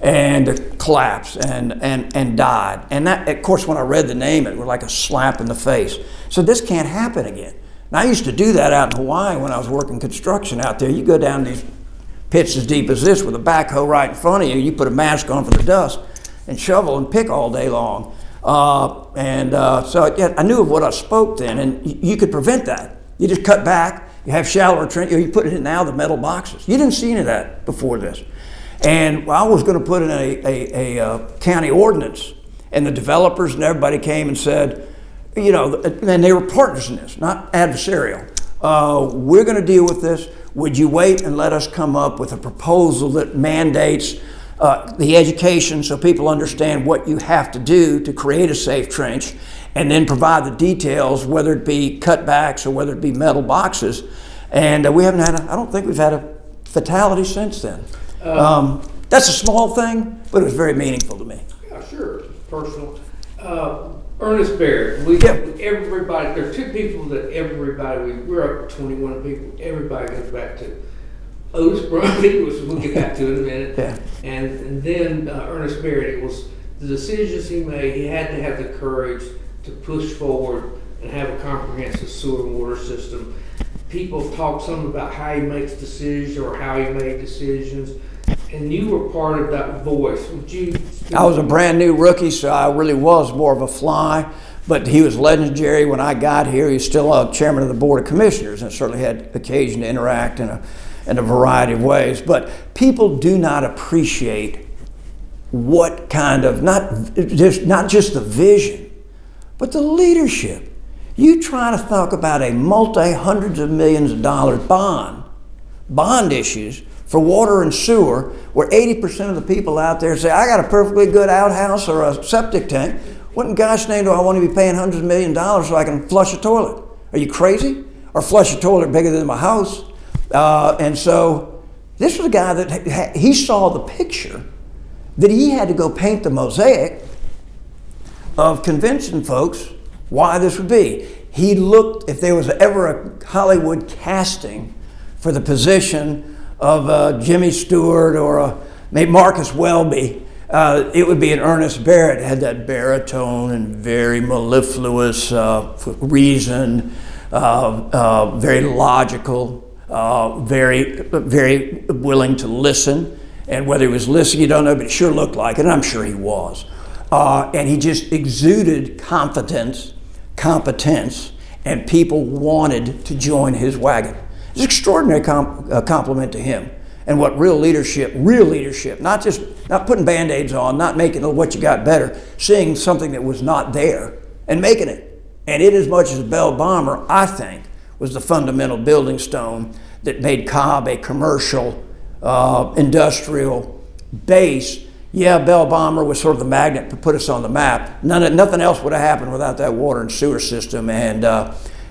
And collapsed and died. And that, of course, when I read the name, it was like a slap in the face. So this can't happen again. And I used to do that out in Hawaii when I was working construction out there. You go down these pits as deep as this with a backhoe right in front of you. You put a mask on for the dust and shovel and pick all day long. So yeah, I knew of what I spoke then, and you could prevent that. You just cut back, you have shallower trench, you put it in now the metal boxes. You didn't see any of that before this. And I was going to put in a county ordinance, and the developers and everybody came and said, you know, and they were partners in this, not adversarial. We're going to deal with this. Would you wait and let us come up with a proposal that mandates the education so people understand what you have to do to create a safe trench, and then provide the details, whether it be cutbacks or whether it be metal boxes. And we haven't had I don't think we've had a fatality since then. That's a small thing, but it was very meaningful to me. Yeah, sure, it's personal. Ernest Barrett, everybody, there are two people that we're up to 21 people, everybody goes back to. Otis Brumby, which we'll get back to in a minute, yeah. and then Ernest Barrett. It was the decisions he made. He had to have the courage to push forward and have a comprehensive sewer and water system. People talk some about how he makes decisions or how he made decisions, and you were part of that voice. Would you? I was a brand new rookie, so I really was more of a fly, but he was legendary when I got here. He's still chairman of the Board of Commissioners and certainly had occasion to interact in a variety of ways. But people do not appreciate what kind of, not just the vision, but the leadership. You try to talk about a multi-hundreds of millions of dollars bond issues for water and sewer, where 80% of the people out there say, I got a perfectly good outhouse or a septic tank. What in gosh name do I want to be paying hundreds of millions of dollars so I can flush a toilet? Are you crazy? Or flush a toilet bigger than my house? And so this was a guy that he saw the picture that he had to go paint the mosaic of convincing folks why this would be. He looked, if there was ever a Hollywood casting for the position of Jimmy Stewart or maybe Marcus Welby, it would be an Ernest Barrett. It had that baritone and very mellifluous reason, very logical, very willing to listen. And whether he was listening, you don't know, but it sure looked like it, and I'm sure he was. And he just exuded competence, and people wanted to join his wagon. It's an extraordinary compliment to him. And what real leadership, not putting Band-Aids on, not making what you got better, seeing something that was not there and making it. And it, as much as Bell Bomber, I think, was the fundamental building stone that made Cobb a commercial, industrial base. Yeah, Bell Bomber was sort of the magnet to put us on the map. Nothing else would have happened without that water and sewer system. And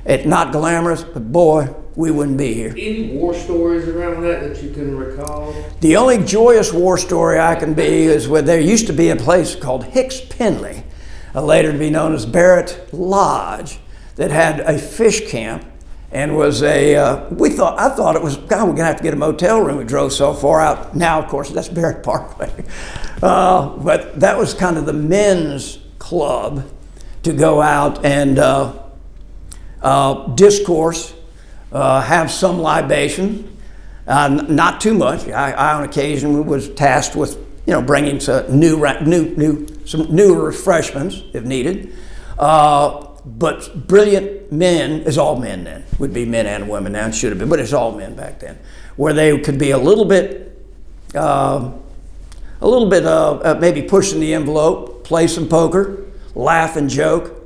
it's not glamorous, but boy, we wouldn't be here. Any war stories around that you can recall? The only joyous war story I can be is where there used to be a place called Hicks Penley, later to be known as Barrett Lodge, that had a fish camp and was I thought it was, God, we're gonna have to get a motel room. We drove so far out. Now, of course, that's Barrett Parkway. But that was kind of the men's club to go out and discourse, have some libation, not too much. I on occasion was tasked with, bringing some newer refreshments if needed. But brilliant men, is all men then, would be men and women now, it should have been, but it's all men back then, where they could be a little bit maybe pushing the envelope, play some poker, laugh and joke,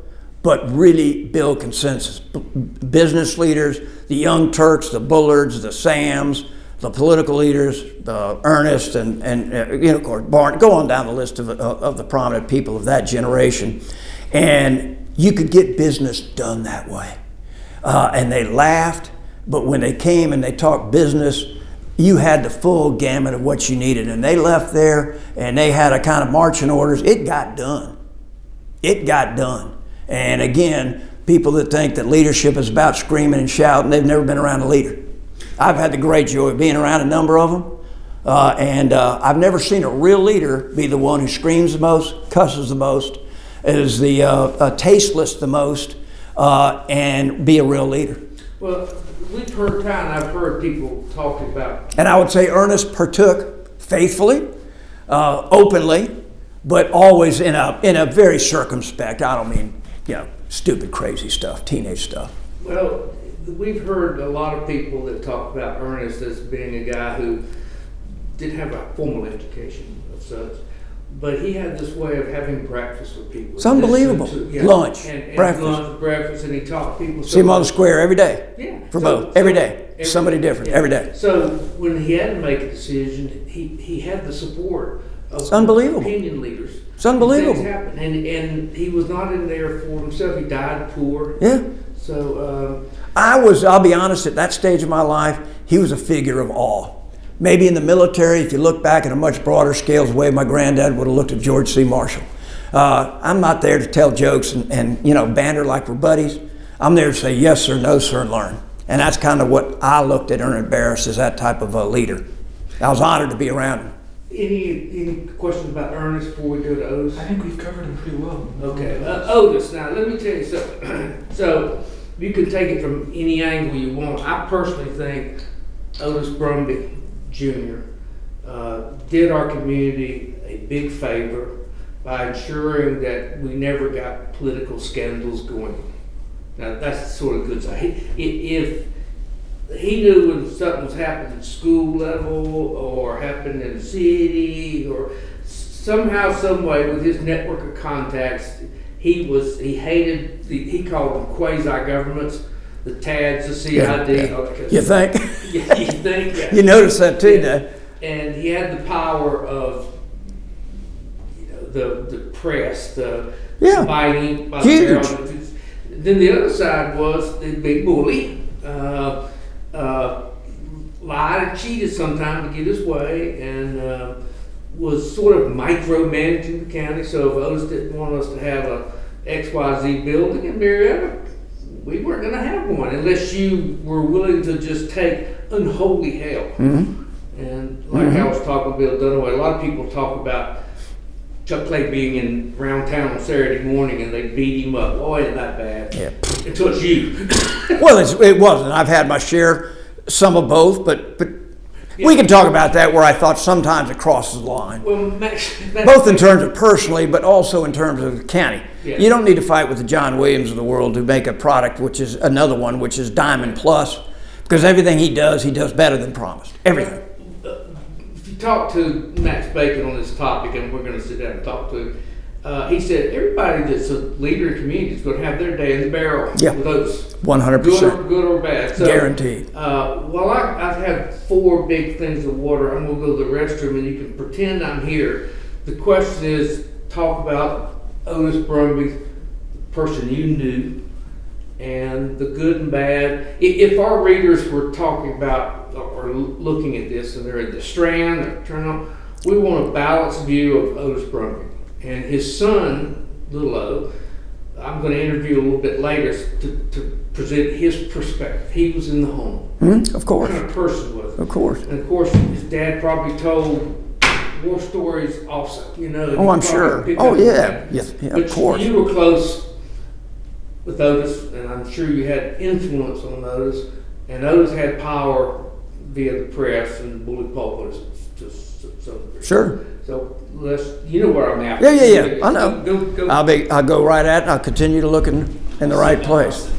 but really build consensus. Business leaders, the Young Turks, the Bullards, the Sams, the political leaders, the Ernest, and of course, Barn, go on down the list of the prominent people of that generation. And you could get business done that way. And they laughed, but when they came and they talked business, you had the full gamut of what you needed. And they left there and they had a kind of marching orders. It got done. And again, people that think that leadership is about screaming and shouting, they've never been around a leader. I've had the great joy of being around a number of them. And I've never seen a real leader be the one who screams the most, cusses the most, is the tasteless the most, and be a real leader. Well, we've heard I've heard people talk about. And I would say Ernest partook faithfully, openly, but always in a very circumspect. I don't mean, stupid, crazy stuff, teenage stuff. Well, we've heard a lot of people that talk about Ernest as being a guy who didn't have a formal education of such, but he had this way of having breakfast with people. It's unbelievable. Lunch, and breakfast. Lunch, breakfast, and he taught people. See him on the square every day. Yeah. For both. Every day. Somebody different. Every day. So when he had to make a decision, he had the support of It's unbelievable. opinion leaders. It's unbelievable. Things happened, and he was not in there for himself. He died poor. Yeah. So I'll be honest, at that stage of my life, he was a figure of awe. Maybe in the military, if you look back at a much broader scale, the way my granddad would have looked at George C. Marshall. I'm not there to tell jokes and banter like we're buddies. I'm there to say yes sir, no sir, and learn. And that's kind of what I looked at Ernest Barris as, that type of a leader. I was honored to be around him. any questions about Ernest before we go to Otis? I think we've covered him pretty well. Okay, Otis. Now let me tell you something. So you can take it from any angle you want. I personally think Otis Brumby Jr. Did our community a big favor by ensuring that we never got political scandals going. Now that's sort of good side. If he knew when something was happening at school level or happened in the city or somehow, some way with his network of contacts, he hated he called them quasi-governments, the TADs, the CID. All that kind of You stuff. think? Yeah, you think? Yeah. You noticed that too, Dad. And he had the power of the press, the biting by Huge. the barrel. Then the other side was the big bully. Lied and cheated sometimes to get his way, and was sort of micromanaging the county. So if Otis didn't want us to have a XYZ building in Marietta, we weren't going to have one unless you were willing to just take unholy hell. Mm-hmm. And like I was talking to Bill Dunaway, a lot of people talk about Chuck Clay being in around town on Saturday morning and they beat him up. Oh, ain't that bad? Yeah. Until it's you. Well, it wasn't. I've had my share, some of both, but we can talk about that where I thought sometimes it crosses the line. Well, Both in terms of personally, but also in terms of the county. Yeah. You don't need to fight with the John Williams of the world to make a product, which is another one, which is Diamond Plus, because everything he does better than promised. Everything. If you talk to Max Bacon on this topic, and we're going to sit down and talk to him, he said everybody that's a leader in community is going to have their day in the barrel with those. 100%. Good or bad. So, guaranteed. Well, I've had 4 big things of water. I'm going to go to the restroom, and you can pretend I'm here. The question is, talk about Otis Brumby, the person you knew, and the good and bad. If our readers were talking about or looking at this, and they're at the Strand, they're turning on, we want a balanced view of Otis Brumby. And his son, Little O, I'm going to interview a little bit later to present his perspective. He was in the home. Of course. What kind of person was he? Of course. And of course, his dad probably told war stories also. Oh, I'm sure. Oh, yeah. Yes, yeah, but of course. You were close with Otis, and I'm sure you had influence on Otis. And Otis had power via the press and the bully pulpit to some degree. Sure. So you know where I'm at. Yeah. I know. Go. I'll go right at it, and I'll continue to look in the right place.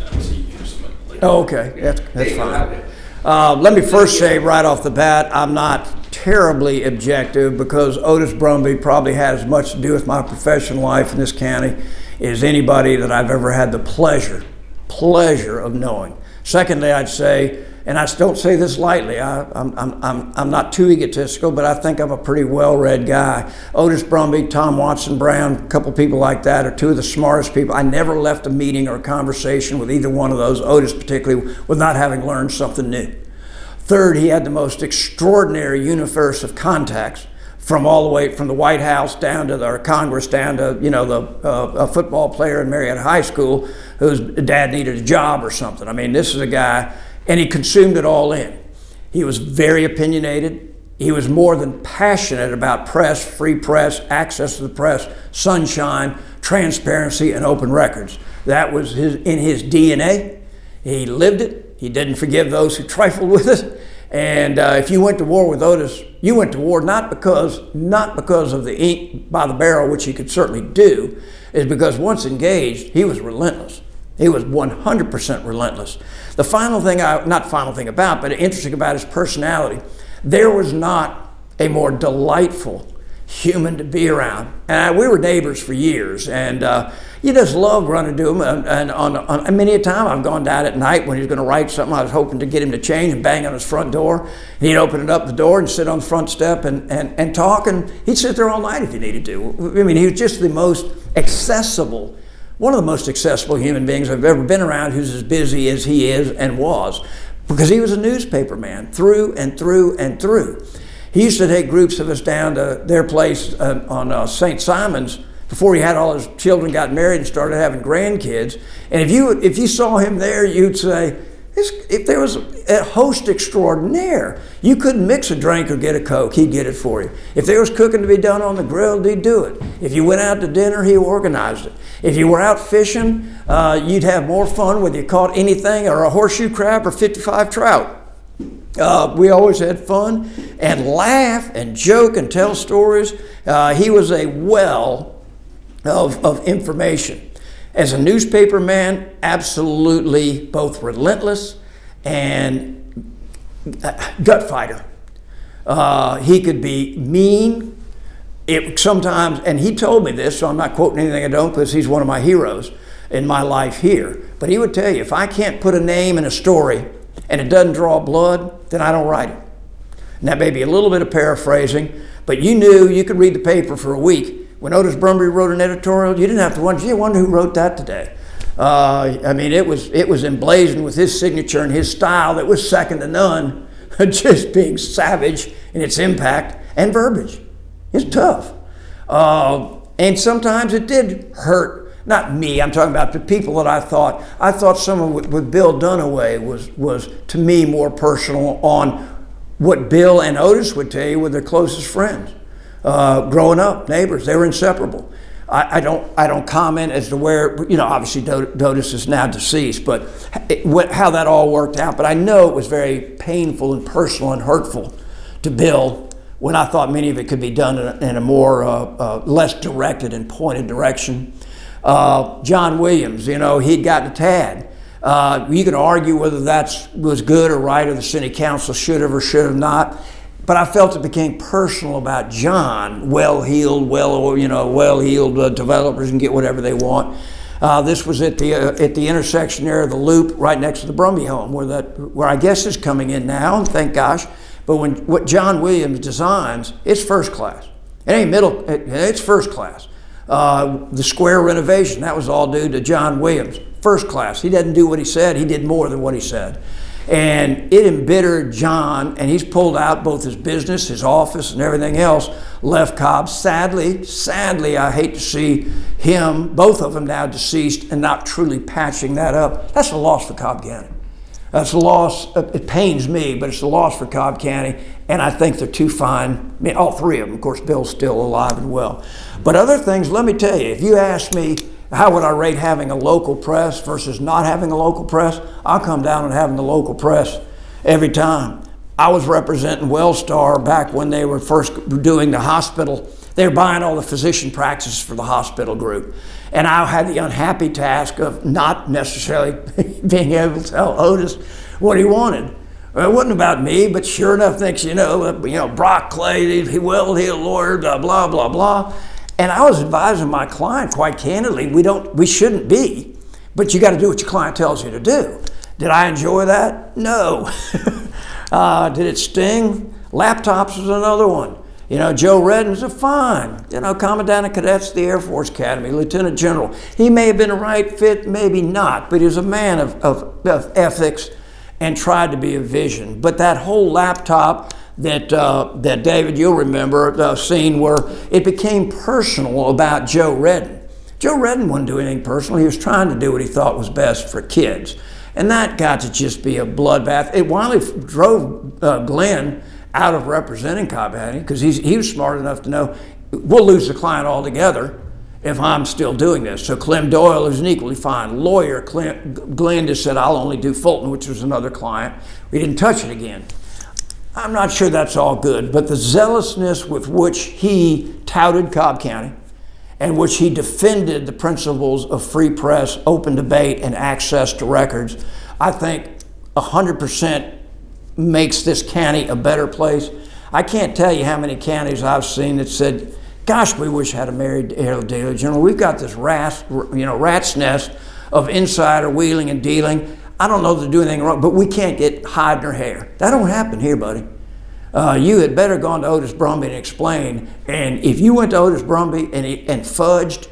Oh, okay. That's fine. Let me first say right off the bat, I'm not terribly objective because Otis Brumby probably had as much to do with my professional life in this county as anybody that I've ever had the pleasure of knowing. Secondly, I'd say, and I don't say this lightly, I'm not too egotistical, but I think I'm a pretty well-read guy. Otis Brumby, Tom Watson Brown, a couple people like that are 2 of the smartest people. I never left a meeting or a conversation with either one of those, Otis particularly, without having learned something new. Third, he had the most extraordinary universe of contacts from all the way from the White House down to the Congress, down to a football player in Marietta High School whose dad needed a job or something. I mean, this is a guy, and he consumed it all in. He was very opinionated. He was more than passionate about press, free press, access to the press, sunshine, transparency, and open records. That was in his DNA. He lived it. He didn't forgive those who trifled with it. And if you went to war with Otis, you went to war not because of the ink by the barrel, which he could certainly do, is because once engaged, he was relentless. He was 100% relentless. The final thing, but interesting about his personality, there was not a more delightful human to be around. And we were neighbors for years, and you just loved running to him. And many a time I've gone down at night when he was going to write something. I was hoping to get him to change and bang on his front door. And he'd open it up the door and sit on the front step and talk, and he'd sit there all night if he needed to. I mean, he was just the most accessible, one of the most accessible human beings I've ever been around, who's as busy as he is and was, because he was a newspaper man through and through and through. He used to take groups of us down to their place on St. Simon's before he had all his children, got married and started having grandkids. And if you saw him there, you'd say, if there was a host extraordinaire, you couldn't mix a drink or get a Coke, he'd get it for you. If there was cooking to be done on the grill, he'd do it. If you went out to dinner, he organized it. If you were out fishing, you'd have more fun whether you caught anything or a horseshoe crab or 55 trout. We always had fun and laugh and joke and tell stories. He was a well of information. As a newspaper man, absolutely both relentless and gut fighter. He could be mean. Sometimes, and he told me this, so I'm not quoting anything I don't, because he's one of my heroes in my life here. But he would tell you, if I can't put a name in a story and it doesn't draw blood, then I don't write it. And that may be a little bit of paraphrasing, but you knew you could read the paper for a week. When Otis Brumby wrote an editorial, you didn't have to wonder, gee, I wonder who wrote that today. I mean, it was emblazoned with his signature and his style that was second to none, just being savage in its impact and verbiage. It's tough. And sometimes it did hurt, not me, I'm talking about the people that I thought someone with Bill Dunaway was to me more personal on what Bill and Otis would tell you were their closest friends. Growing up, neighbors, they were inseparable. I don't comment as to where, obviously Otis is now deceased, but how that all worked out. But I know it was very painful and personal and hurtful to Bill when I thought many of it could be done in a more less directed and pointed direction. John Williams, he'd gotten a tad. You can argue whether that was good or right, or the city council should have or should have not. But I felt it became personal about John, well-heeled developers can get whatever they want. This was at the intersection there of the Loop, right next to the Brumby home, where I guess is coming in now, thank gosh. But what John Williams designs, it's first class. It ain't middle, it's first class. The square renovation, that was all due to John Williams, first class. He doesn't do what he said, he did more than what he said. And it embittered John, and he's pulled out both his business, his office, and everything else, left Cobb. Sadly, I hate to see him, both of them now deceased, and not truly patching that up. That's a loss for Cobb County. That's a loss, it pains me, but it's a loss for Cobb County, and I think they're too fine. I mean, all three of them, of course, Bill's still alive and well. But other things, let me tell you, if you ask me, how would I rate having a local press versus not having a local press? I'll come down on having the local press every time. I was representing Wellstar back when they were first doing the hospital. They were buying all the physician practices for the hospital group. And I had the unhappy task of not necessarily being able to tell Otis what he wanted. Well, it wasn't about me, but sure enough, thinks, Brock Clay, he well-heeled lawyer, blah, blah, blah, blah. And I was advising my client quite candidly, we shouldn't be, but you got to do what your client tells you to do. Did I enjoy that? No. Did it sting? Laptops was another one. Joe Redden was a fine, Commandant of Cadets of the Air Force Academy, Lieutenant General. He may have been a right fit, maybe not, but he was a man of ethics and tried to be a vision. But that whole laptop that David, you'll remember, the scene where it became personal about Joe Redden. Joe Redden wouldn't do anything personal. He was trying to do what he thought was best for kids. And that got to just be a bloodbath. It finally drove Glenn out of representing Cobb County, because he was smart enough to know we'll lose the client altogether if I'm still doing this. So Clem Doyle is an equally fine lawyer. Glenn just said, I'll only do Fulton, which was another client. We didn't touch it again. I'm not sure that's all good, but the zealousness with which he touted Cobb County and which he defended the principles of free press, open debate, and access to records, I think 100% makes this county a better place. I can't tell you how many counties I've seen that said, gosh, we wish I had married the Daily Journal. We've got this rat's nest of insider wheeling and dealing. I don't know that they do anything wrong, but we can't get hide in our hair. That don't happen here, buddy. You had better gone to Otis Brumby and explain. And if you went to Otis Brumby and fudged,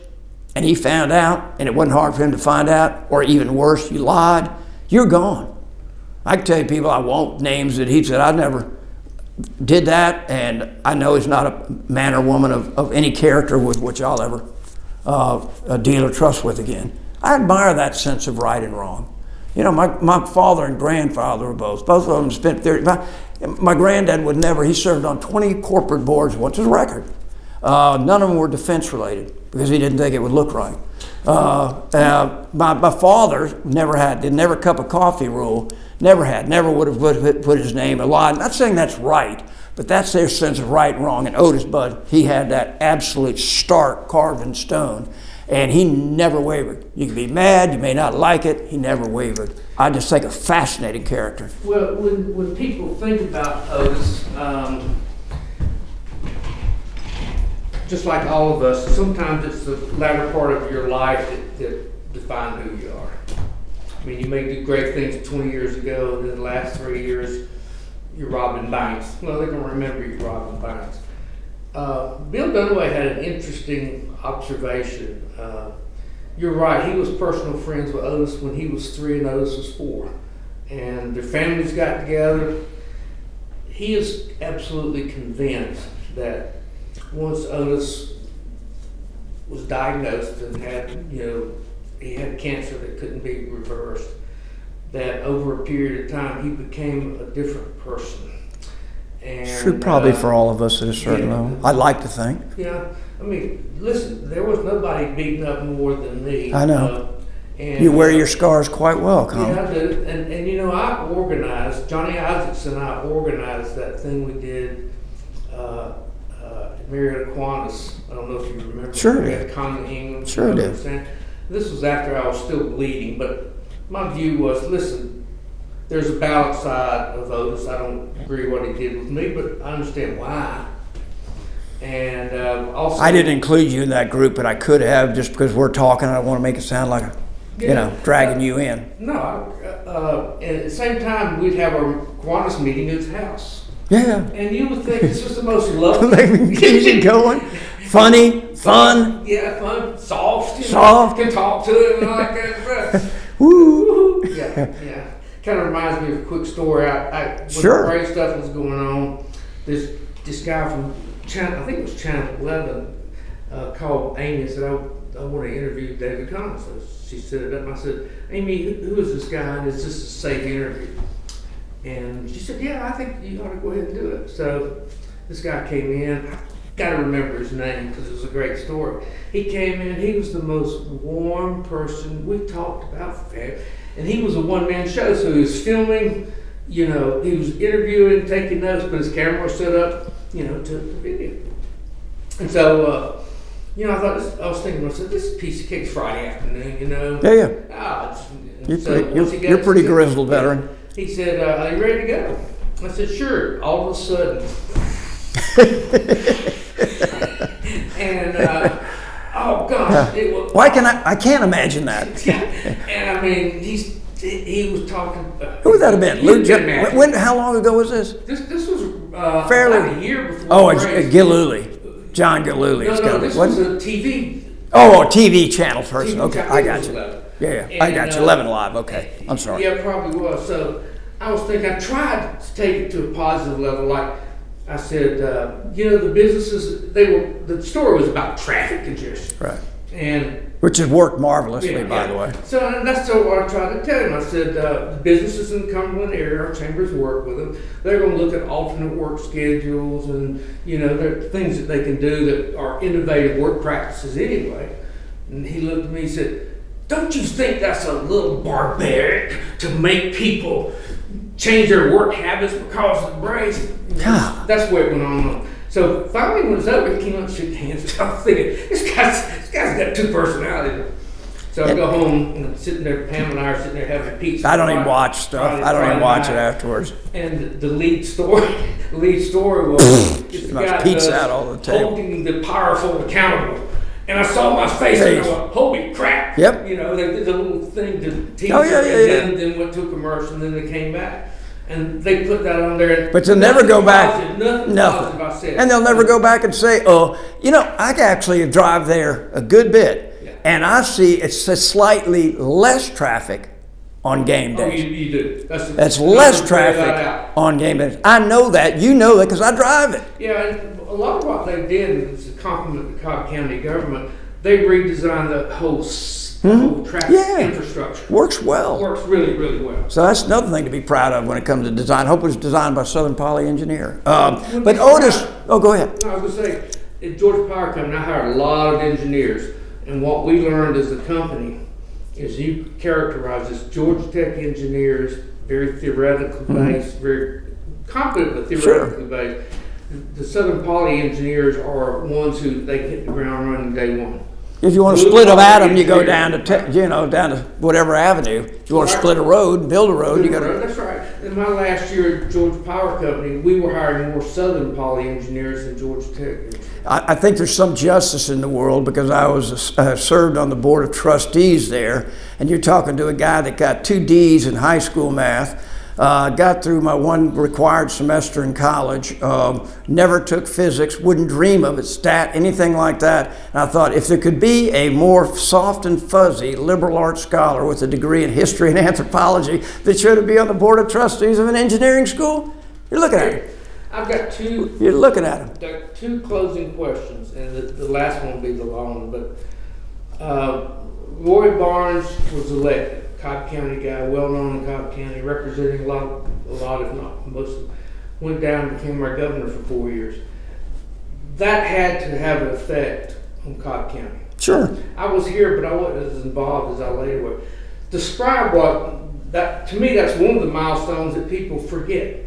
and he found out, and it wasn't hard for him to find out, or even worse, you lied, you're gone. I can tell you people, I won't names that he said, I never did that, and I know he's not a man or woman of any character with which I'll ever deal or trust with again. I admire that sense of right and wrong. You know, my father and grandfather were both of them spent 30, my granddad would never, he served on 20 corporate boards, what's his record? None of them were defense related because he didn't think it would look right. My father never cup of coffee rule, never would have put his name a lot. I'm not saying that's right, but that's their sense of right and wrong. And Otis Bud, he had that absolute stark carved in stone, and he never wavered. You can be mad, you may not like it, he never wavered. I just think a fascinating character. Well, when people think about Otis, just like all of us, sometimes it's the latter part of your life that define who you are. I mean, you may do great things 20 years ago, and then the last 3 years, you're robbing banks. Well, they're going to remember you robbing banks. Bill Dunaway had an interesting observation. You're right, he was personal friends with Otis when he was 3 and Otis was 4. And their families got together. He is absolutely convinced that once Otis was diagnosed and had, he had cancer that couldn't be reversed, that over a period of time he became a different person. And True, probably for all of us at a certain level. I'd like to think. Yeah, I mean, listen, there was nobody beaten up more than me. I know. And you wear your scars quite well, Colin. Yeah, I do. And I organized, Johnny Isaacs and I organized that thing we did at Marietta Kiwanis. I don't know if you remember. Sure We did. had Connie England. Sure did. This was after I was still bleeding, but my view was, listen, there's a balanced side of Otis. I don't agree with what he did with me, but I understand why. And also, I didn't include you in that group, but I could have just because we're talking. I don't want to make it sound like dragging you in. No, and at the same time, we'd have our Kiwanis meeting at his house. Yeah. And you would think this was the most lovely. Easy going, funny, fun. Yeah, fun, soft. Soft. Can talk to him and like that. Woo. Yeah. Kind of reminds me of a quick story. When Sure. the Brave stuff was going on, this guy from Channel, I think it was Channel 11, called Amy and said, I want to interview David Connors. So she set it up. I said, Amy, who is this guy? And is this a safe interview? And she said, yeah, I think you ought to go ahead and do it. So this guy came in. I got to remember his name because it was a great story. He came in. He was the most warm person. We talked about family. And he was a one-man show, so he was filming, he was interviewing, taking notes, but his camera was set up, to video. And so, I was thinking to myself, this is a piece of cake Friday afternoon, Yeah. You're pretty grizzled veteran. He said, are you ready to go? I said, sure. All of a sudden. And, oh gosh, it was. Why can I can't imagine that. Yeah. And I mean, he was talking. Who would that have been? Luke? How long ago was this? This was fairly about a year before. Oh, it's Gillooly. John Gillooly. No, this was a TV. Oh, a TV channel person. TV Okay, channel. I got you. Yeah, I got you. 11 Live. Okay, I'm sorry. Yeah, probably was. So I was thinking, I tried to take it to a positive level. Like I said, the businesses, the story was about traffic congestion. Right. And Which has worked marvelously, Yeah, by yeah. the way. So and that's what I tried to tell him. I said, the businesses in the Cumberland area, our chambers work with them. They're going to look at alternate work schedules and, there are things that they can do that are innovative work practices anyway. And he looked at me and said, don't you think that's a little barbaric to make people change their work habits because of the brace? God. That's what went on. So finally, when it was over, he came up and shook hands. I was thinking, this guy's got two personalities. So I go home and sitting there, Pam and I are sitting there having pizza. I don't even watch stuff. I don't even watch it afterwards. And the lead story was it's the guy pizza out all the table. holding the powerful accountable. And I saw my face and I went, holy crap. Yep. They did a little thing to tease Oh, yeah, and then went to a commercial and then they came back. And they put that on there. But they'll never go back. Nothing positive I said. And they'll never go back and say, I actually drive there a good bit. Yeah. And I see it's a slightly less traffic on game Oh, days. you do. That's less traffic on game days. I know that. You know that because I drive it. Yeah, and a lot of what they did was a compliment to Cobb County government. They redesigned the whole traffic infrastructure. Works well. Works really, really well. So that's another thing to be proud of when it comes to design. I hope it was designed by Southern Poly Engineer. But Otis, go ahead. No, I was going to say, at Georgia Power Company, I hired a lot of engineers. And what we learned as a company is you characterize as Georgia Tech engineers, very theoretically based, very competent but theoretically based. The Southern Poly engineers are ones who they hit the ground running day one. If you want to split an atom, you go down to down to whatever avenue. If you want to split a road and build a road, you got to. That's right. In my last year at Georgia Power Company, we were hiring more Southern Poly engineers than Georgia Tech. I think there's some justice in the world because I was served on the board of trustees there, and you're talking to a guy that got 2 D's in high school math. Got through my one required semester in college, never took physics, wouldn't dream of it, stat, anything like that. And I thought if there could be a more soft and fuzzy liberal arts scholar with a degree in history and anthropology that should be on the board of trustees of an engineering school, you're looking at him. I've got two. You're looking at him. There are 2 closing questions, and the last one will be the long one. But Roy Barnes was elected. Cobb County guy, well known in Cobb County, representing a lot, if not most, went down and became our governor for 4 years. That had to have an effect on Cobb County. Sure. I was here, but I wasn't as involved as I later was. Describe to me, that's one of the milestones that people forget.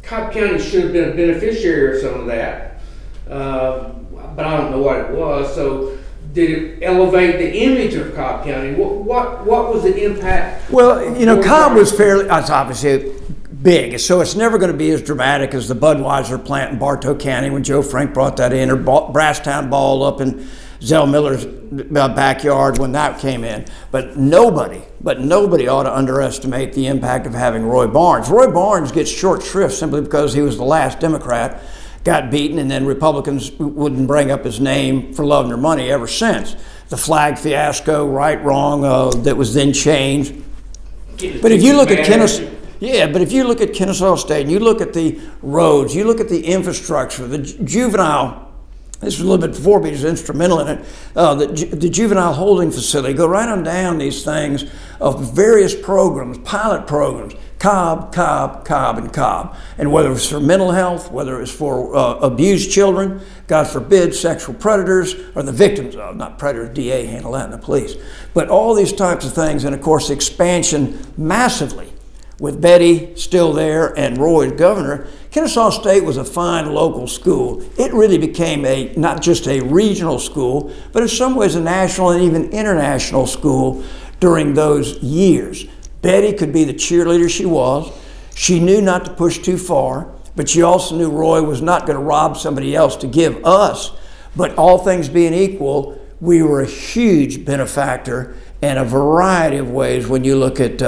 Cobb County should have been a beneficiary of some of that, but I don't know what it was. So, did it elevate the image of Cobb County? What was the impact? Well, Cobb was it's obviously big, so it's never going to be as dramatic as the Budweiser plant in Bartow County when Joe Frank brought that in, or Brasstown Ball up in Zell Miller's backyard when that came in. But nobody ought to underestimate the impact of having Roy Barnes. Roy Barnes gets short shrift simply because he was the last Democrat, got beaten, and then Republicans wouldn't bring up his name for love nor money ever since. The flag fiasco, right, wrong, that was then changed. But if you look at Kennesaw State, and you look at the roads, you look at the infrastructure, the juvenile, this was a little bit before, but he was instrumental in it, the juvenile holding facility, go right on down these things of various programs, pilot programs, Cobb, and Cobb. And whether it was for mental health, whether it was for abused children, God forbid, sexual predators, or the victims of, not predators, DA handle that in the police. But all these types of things, and of course expansion massively. With Betty still there and Roy as governor, Kennesaw State was a fine local school. It really became not just a regional school, but in some ways a national and even international school during those years. Betty could be the cheerleader she was. She knew not to push too far, but she also knew Roy was not going to rob somebody else to give us. But all things being equal, we were a huge benefactor in a variety of ways when you look at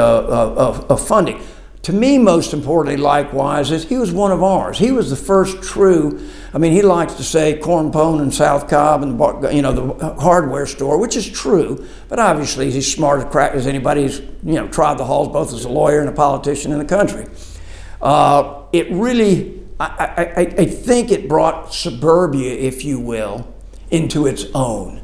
funding. To me, most importantly, likewise, is he was one of ours. He was the first true, he likes to say Corn Pone and South Cobb and the hardware store, which is true, but obviously he's as smart as anybody who's trod the halls both as a lawyer and a politician in the country. It really, I think it brought suburbia, if you will, into its own.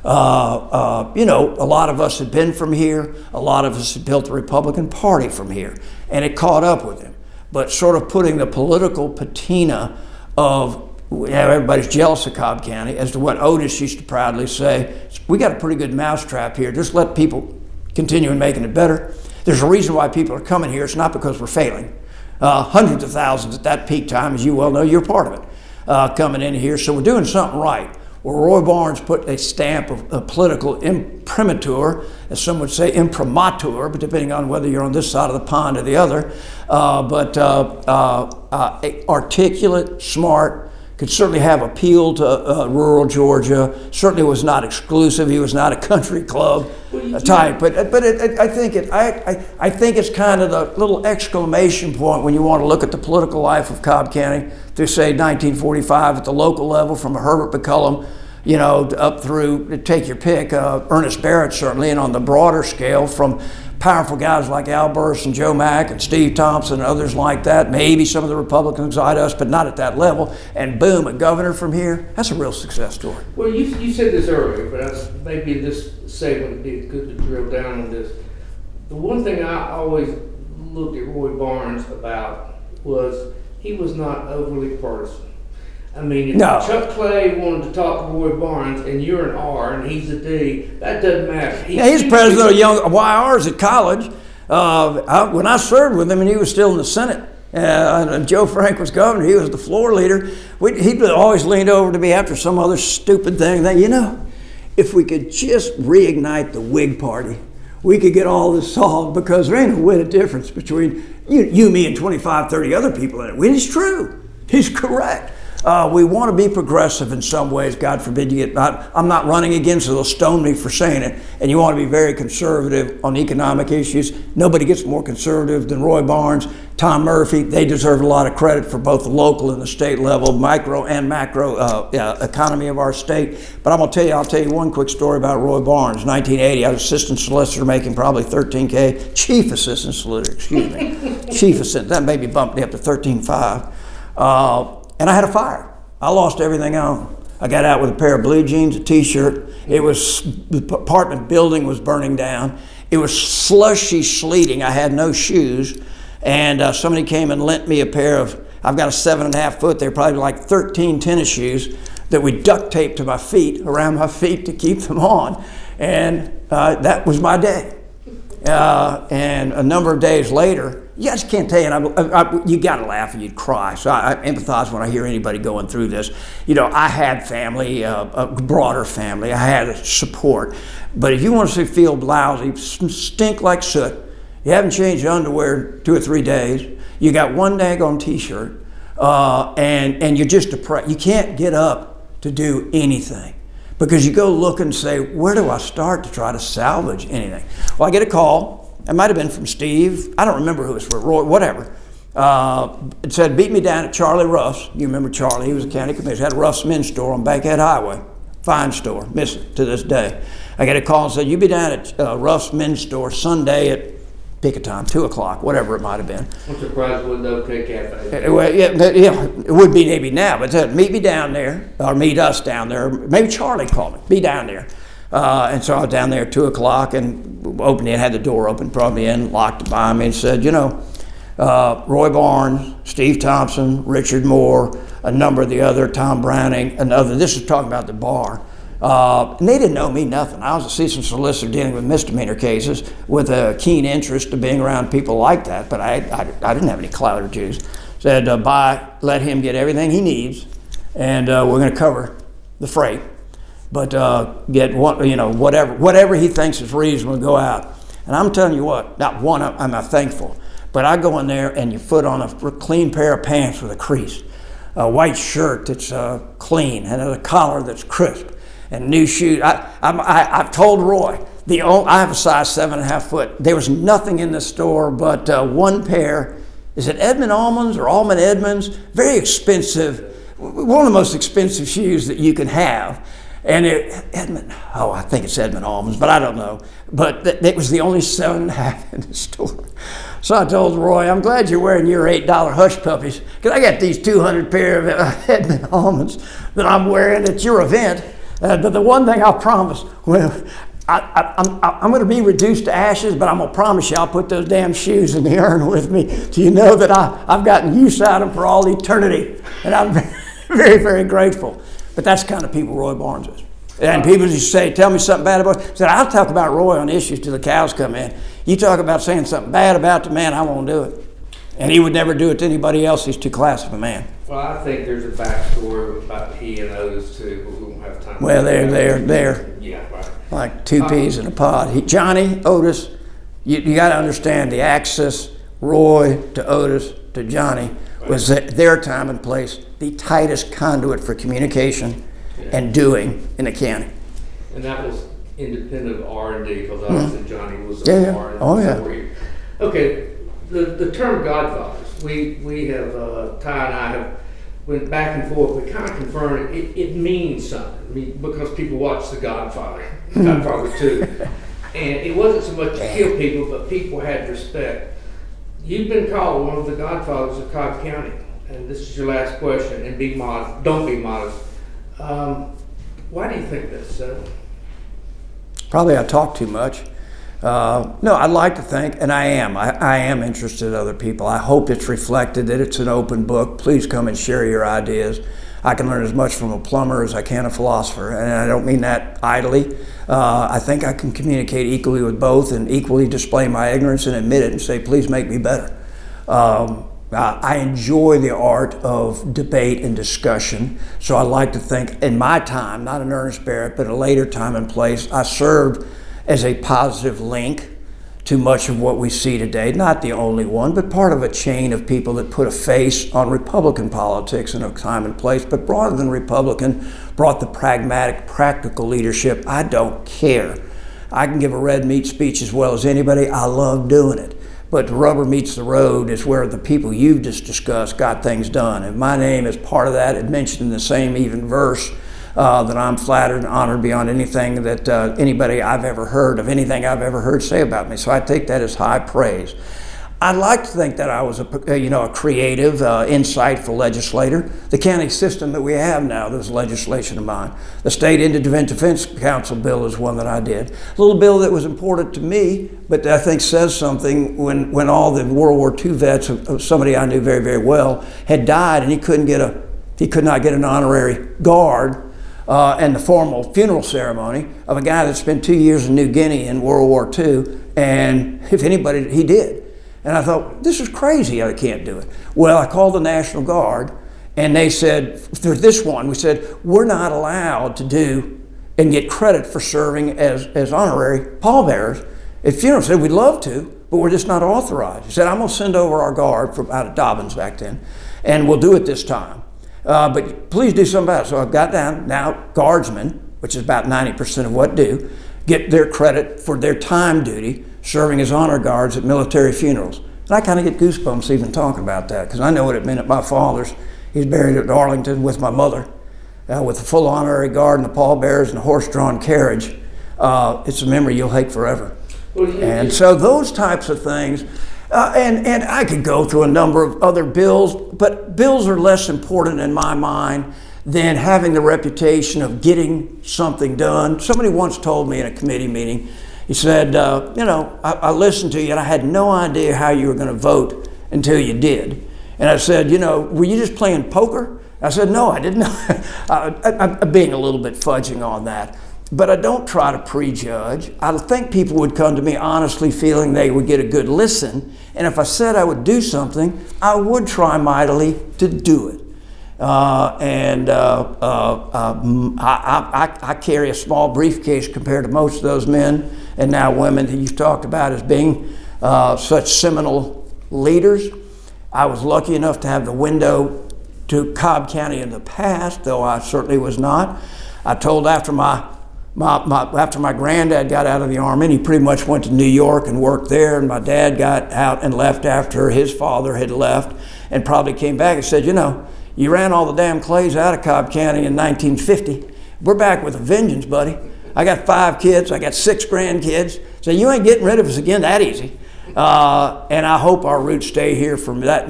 A lot of us had been from here. A lot of us had built the Republican Party from here, and it caught up with him. But sort of putting the political patina of everybody's jealous of Cobb County, as to what Otis used to proudly say, we got a pretty good mousetrap here. Just let people continue in making it better. There's a reason why people are coming here. It's not because we're failing. Hundreds of thousands at that peak time, as you well know, you're part of it, coming in here. So we're doing something right. Well, Roy Barnes put a stamp of a political imprimatur, as some would say imprimatur, but depending on whether you're on this side of the pond or the other. Articulate, smart, could certainly have appeal to rural Georgia. Certainly was not exclusive. He was not a country club type. But I think it's kind of the little exclamation point when you want to look at the political life of Cobb County through, say, 1945 at the local level, from Herbert McCullum, up through, take your pick, Ernest Barrett certainly, and on the broader scale from powerful guys like Al Burst and Joe Mack and Steve Thompson and others like that, maybe some of the Republicans beside us, but not at that level, and boom, a governor from here. That's a real success story. Well, you said this earlier, but maybe this segment would be good to drill down on this. The one thing I always looked at Roy Barnes about was he was not overly partisan. I mean, if Chuck Clay wanted to talk to Roy Barnes and you're an R and he's a D, that doesn't matter. He's president of young YRs at college. When I served with him and he was still in the Senate, and Joe Frank was governor, he was the floor leader. He always leaned over to me after some other stupid thing that, if we could just reignite the Whig Party, we could get all this solved, because there ain't a whit of difference between you, me, and 25, 30 other people in it. It's true. He's correct. We want to be progressive in some ways. God forbid you get, I'm not running again, so they'll stone me for saying it. And you want to be very conservative on economic issues. Nobody gets more conservative than Roy Barnes, Tom Murphy. They deserve a lot of credit for both the local and the state level, micro and macro economy of our state. But I'll tell you one quick story about Roy Barnes. 1980, I was assistant solicitor making probably $13K. Chief assistant solicitor, excuse me. Chief assistant, that maybe bumped me up to $13,500. And I had a fire. I lost everything I owned. I got out with a pair of blue jeans, a t-shirt. The apartment building was burning down. It was slushy sleeting. I had no shoes. And somebody came and lent me a pair of, I've got a 7.5 foot, they're probably like 13 tennis shoes that we duct taped to my feet, around my feet to keep them on. And that was my day. And a number of days later, you just can't tell you, you got to laugh and you'd cry. So I empathize when I hear anybody going through this. I had family, a broader family. I had support. But if you want to feel lousy, stink like soot, you haven't changed your underwear in 2 or 3 days, you got one daggone t-shirt, and you're just depressed. You can't get up to do anything, because you go look and say, where do I start to try to salvage anything? Well, I get a call. It might have been from Steve. I don't remember who it was for, Roy, whatever. It said, beat me down at Charlie Ruff's. You remember Charlie, he was a county commissioner. Had a Ruff's men's store on Bankhead Highway. Fine store, miss it to this day. I get a call and said, you be down at Ruff's men's store Sunday at pick a time, 2 o'clock, whatever it might have been. I'm surprised it wasn't OK Cafe. Well, yeah, it would be maybe now, but said, meet me down there, or meet us down there. Maybe Charlie called me, be down there. And so I was down there at 2 o'clock and opened it, had the door open, brought me in, locked it behind me, and said, Roy Barnes, Steve Thompson, Richard Moore, a number of the other, Tom Browning, another. This is talking about the bar. And they didn't know me nothing. I was a assistant solicitor dealing with misdemeanor cases with a keen interest of being around people like that, but I didn't have any clout or juice. Said, let him get everything he needs, and we're going to cover the freight. But get whatever he thinks is reasonable, go out. And I'm telling you what, not one, I'm not thankful, but I go in there and you put on a clean pair of pants with a crease, a white shirt that's clean, and a collar that's crisp, and new shoes. I've told Roy, I have a size 7.5 foot. There was nothing in the store but one pair. Is it Edmund Almonds or Almond Edmonds? Very expensive, one of the most expensive shoes that you can have. And I think it's Edmund Almonds, but I don't know. But it was the only 7.5 in the store. So I told Roy, I'm glad you're wearing your $8 hush puppies, because I got these 200 pair of Edmund Almonds that I'm wearing at your event. But the one thing I'll promise, well, I'm going to be reduced to ashes, but I'm going to promise you I'll put those damn shoes in the urn with me. So you know that I've gotten use out of them for all eternity. And I'm very, very grateful. But that's the kind of people Roy Barnes is. And people just say, tell me something bad about it. I said, I'll talk about Roy on issues till the cows come in. You talk about saying something bad about the man, I won't do it. And he would never do it to anybody else. He's too classy of a man. Well, I think there's a backstory about he and Otis too, but we won't have time. Well, they're Yeah, right. like two peas in a pod. Johnny, Otis, you got to understand the access, Roy to Otis to Johnny, was at their time and place the tightest conduit for communication and doing in the county. And that was independent of R&D, because obviously Johnny was Yeah. R&D. Oh, yeah. Okay, the term Godfathers, we have, Ty and I have went back and forth. We kind of confirmed it means something. I mean, because people watch The Godfather, Godfather 2. And it wasn't so much to kill people, but people had respect. You've been called one of the Godfathers of Cobb County. And this is your last question, and be modest. Don't be modest. Why do you think that's so? Probably I talk too much. No, I'd like to think, and I am. I am interested in other people. I hope it's reflected, that it's an open book. Please come and share your ideas. I can learn as much from a plumber as I can a philosopher, and I don't mean that idly. I think I can communicate equally with both and equally display my ignorance and admit it and say, please make me better. I enjoy the art of debate and discussion, so I like to think in my time, not in Ernest Barrett, but a later time and place, I served as a positive link to much of what we see today. Not the only one, but part of a chain of people that put a face on Republican politics in a time and place, but broader than Republican, brought the pragmatic, practical leadership. I don't care. I can give a red meat speech as well as anybody. I love doing it. But the rubber meets the road is where the people you've just discussed got things done. And my name is part of that. It mentioned in the same even verse that I'm flattered and honored beyond anything that anybody I've ever heard of anything I've ever heard say about me. So I take that as high praise. I'd like to think that I was a creative, insightful legislator. The county system that we have now, there's legislation of mine. The State Indigent Defense Council bill is one that I did. A little bill that was important to me, but I think says something when all the World War II vets of somebody I knew very, very well had died, and he could not get an honorary guard and the formal funeral ceremony of a guy that spent 2 years in New Guinea in World War II, and if anybody, he did. And I thought, this is crazy, I can't do it. Well, I called the National Guard, and they said, for this one, we said, we're not allowed to do and get credit for serving as honorary pallbearers at funerals. They said, we'd love to, but we're just not authorized. He said, I'm going to send over our guard from out of Dobbins back then, and we'll do it this time. But please do something about it. So I've got down, now guardsmen, which is about 90% of what do, get their credit for their time duty serving as honor guards at military funerals. And I kind of get goosebumps even talking about that, because I know what it meant at my father's. He's buried at Arlington with my mother, with a full honorary guard and the pallbearers and a horse-drawn carriage. It's a memory you'll hate forever. And so those types of things, and I could go through a number of other bills, but bills are less important in my mind than having the reputation of getting something done. Somebody once told me in a committee meeting, he said, I listened to you and I had no idea how you were going to vote until you did. And I said, were you just playing poker? I said, no, I didn't. I'm being a little bit fudging on that. But I don't try to prejudge. I think people would come to me honestly feeling they would get a good listen. And if I said I would do something, I would try mightily to do it. I carry a small briefcase compared to most of those men and now women that you've talked about as being such seminal leaders. I was lucky enough to have the window to Cobb County in the past, though I certainly was not. I told after my granddad got out of the Army, and he pretty much went to New York and worked there, and my dad got out and left after his father had left and probably came back and said, you ran all the damn Clays out of Cobb County in 1950. We're back with a vengeance, buddy. I got 5 kids. I got 6 grandkids. So you ain't getting rid of us again that easy. And I hope our roots stay here for that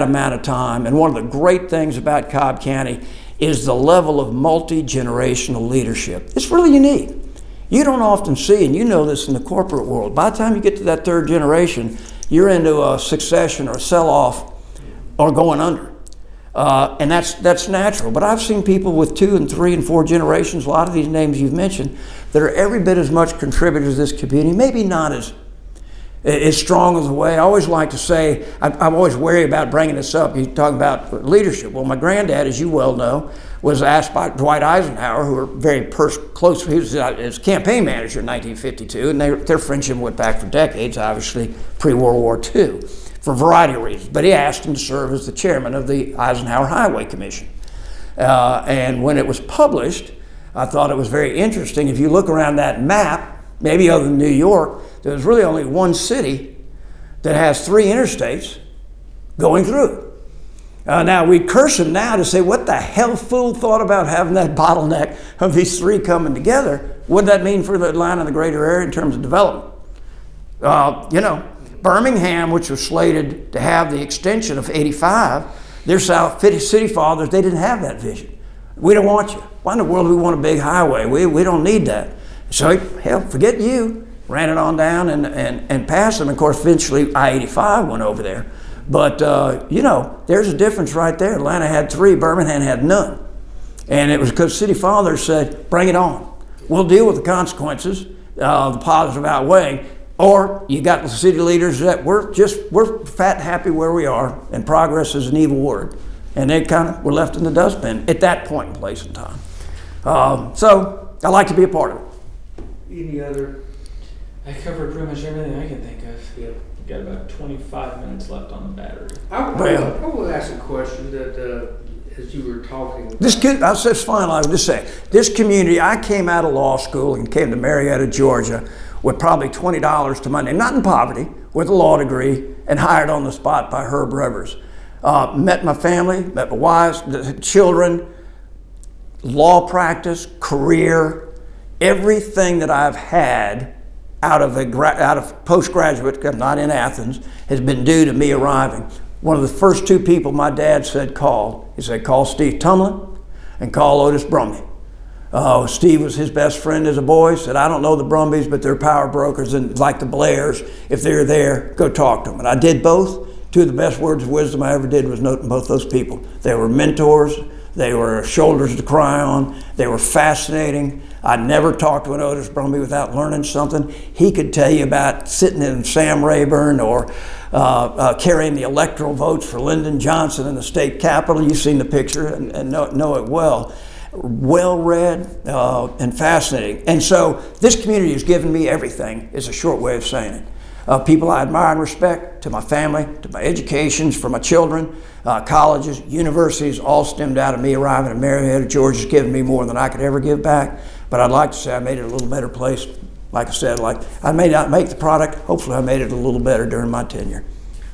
amount of time. And one of the great things about Cobb County is the level of multi-generational leadership. It's really unique. You don't often see, and you know this in the corporate world, by the time you get to that third generation, you're into a succession or a sell-off or going under. And that's natural. But I've seen people with 2 and 3 and 4 generations, a lot of these names you've mentioned, that are every bit as much contributors to this community, maybe not as strong as the way. I always like to say, I'm always wary about bringing this up. You talk about leadership. Well, my granddad, as you well know, was asked by Dwight Eisenhower, who were very close. He was his campaign manager in 1952, and their friendship went back for decades, obviously pre-World War II, for a variety of reasons. But he asked him to serve as the chairman of the Eisenhower Highway Commission. And when it was published, I thought it was very interesting. If you look around that map, maybe other than New York, there's really only one city that has 3 interstates going through it. Now, we curse him now to say, what the hell fool thought about having that bottleneck of these 3 coming together? What would that mean for the Atlanta and the greater area in terms of development? Birmingham, which was slated to have the extension of 85, their South City fathers, they didn't have that vision. We don't want you. Why in the world do we want a big highway? We don't need that. So, hell, forget you. Ran it on down and passed them. Of course, eventually I-85 went over there. But, there's a difference right there. Atlanta had 3, Birmingham had none. And it was because city fathers said, bring it on. We'll deal with the consequences, the positive outweighing. Or you got the city leaders that we're fat and happy where we are, and progress is an evil word. And they kind of were left in the dustbin at that point in place in time. So I like to be a part of it. Any other? I covered pretty much everything I can think of. Yeah. Got about 25 minutes left on the battery. I will ask a question that as you were talking. I'll just finalize with this say. This community, I came out of law school and came to Marietta, Georgia, with probably $20 to my name, not in poverty, with a law degree, and hired on the spot by Herb Rivers. Met my family, met my wives, the children, law practice, career, everything that I've had out of postgraduate, I'm not in Athens, has been due to me arriving. One of the first 2 people my dad said call, he said call Steve Tumlin and call Otis Brumby. Steve was his best friend as a boy, said I don't know the Brumbies, but they're power brokers and like the Blairs, if they're there, go talk to them. And I did both. 2 of the best words of wisdom I ever did was noting both those people. They were mentors, they were shoulders to cry on, they were fascinating. I never talked to an Otis Brumby without learning something. He could tell you about sitting in Sam Rayburn or carrying the electoral votes for Lyndon Johnson in the state capitol. You've seen the picture and know it well. Well-read and fascinating. And so this community has given me everything, is a short way of saying it. People I admire and respect, to my family, to my educations, for my children, colleges, universities, all stemmed out of me arriving in Marietta. Georgia's given me more than I could ever give back. But I'd like to say I made it a little better place. Like I said, I may not make the product. Hopefully I made it a little better during my tenure.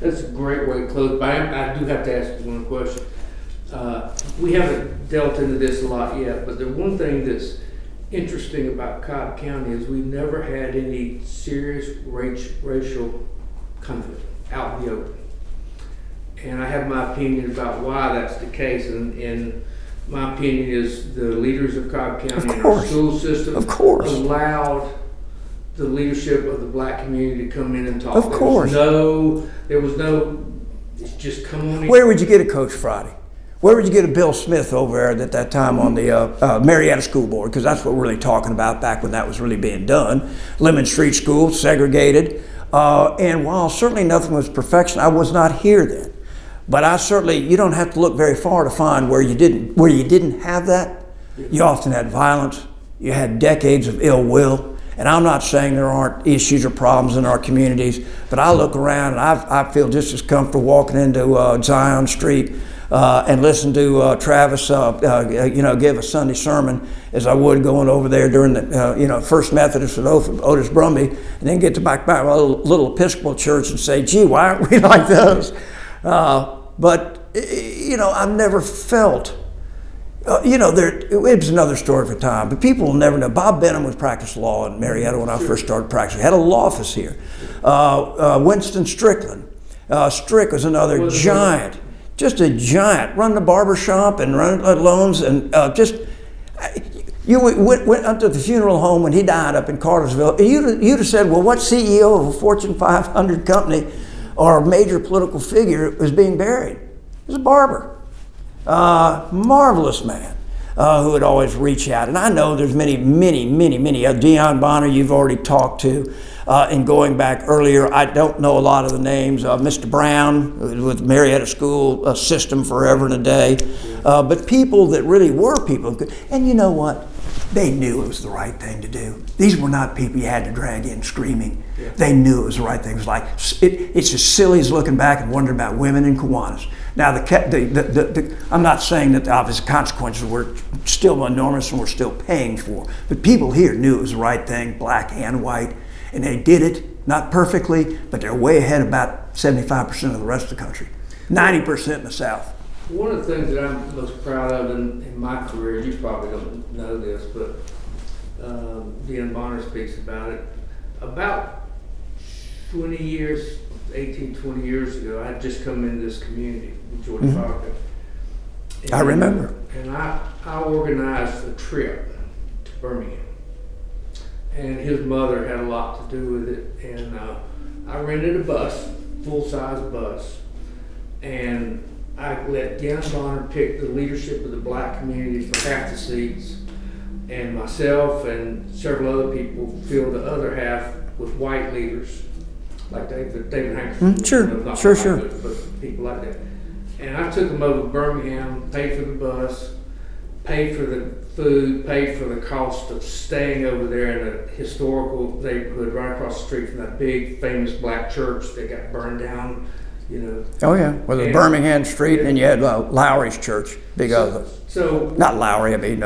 That's a great way to close. But I do have to ask you one question. We haven't dealt into this a lot yet, but the one thing that's interesting about Cobb County is we've never had any serious racial conflict out in the open. And I have my opinion about why that's the case. And my opinion is the leaders of Cobb County and our school system allowed the leadership of the black community to come in and talk. Of course. There was no, it's just come on in. Where would you get a Coach Friday? Where would you get a Bill Smith over there at that time on the Marietta School Board? Because that's what we're really talking about back when that was really being done. Lemon Street School, segregated. And while certainly nothing was perfection, I was not here then. But you don't have to look very far to find where you didn't have that. You often had violence. You had decades of ill will. And I'm not saying there aren't issues or problems in our communities, but I look around and I feel just as comfortable walking into Zion Street and listen to Travis, give a Sunday sermon as I would going over there during the, First Methodist with Otis Brumby, and then get to back by my little Episcopal church and say, gee, why aren't we like those? But I've never felt, it was another story for time, but people will never know. Bob Benham was practicing law in Marietta when I first started practicing. He had a law office here. Winston Strickland. Strick was another giant just a giant. Run the barber shop and run loans and you went up to the funeral home when he died up in Cartersville. You'd have said, well, what CEO of a Fortune 500 company or a major political figure was being buried? It was a barber. Marvelous man who would always reach out. And I know there's many. Dion Bonner, you've already talked to. And going back earlier, I don't know a lot of the names. Mr. Brown with Marietta School System forever and a day. But people that really were people. And you know what? They knew it was the right thing to do. These were not people you had to drag in screaming. Yeah. They knew it was the right thing. It was like, it's as silly as looking back and wondering about women in Kiwanis. Now, I'm not saying that the obvious consequences were still enormous and we're still paying for, but people here knew it was the right thing, black and white, and they did it, not perfectly, but they're way ahead of about 75% of the rest of the country, 90% in the South. One of the things that I'm most proud of in my career, you probably don't know this, but Dion Bonner speaks about it. About 20 years, 18, 20 years ago, I had just come into this community with George Falcon. I remember. And I organized a trip to Birmingham. And his mother had a lot to do with it. And I rented a bus, full-size bus, and I let Dion Bonner pick the leadership of the black community for half the seats, and myself and several other people filled the other half with white leaders, like David Hankerson. Sure. But people like that. And I took them over to Birmingham, paid for the bus, paid for the food, paid for the cost of staying over there in a historical neighborhood right across the street from that big famous black church that got burned down. You know. Oh yeah, well, the Birmingham Street, and you had Lowry's church, So not Lowry, I mean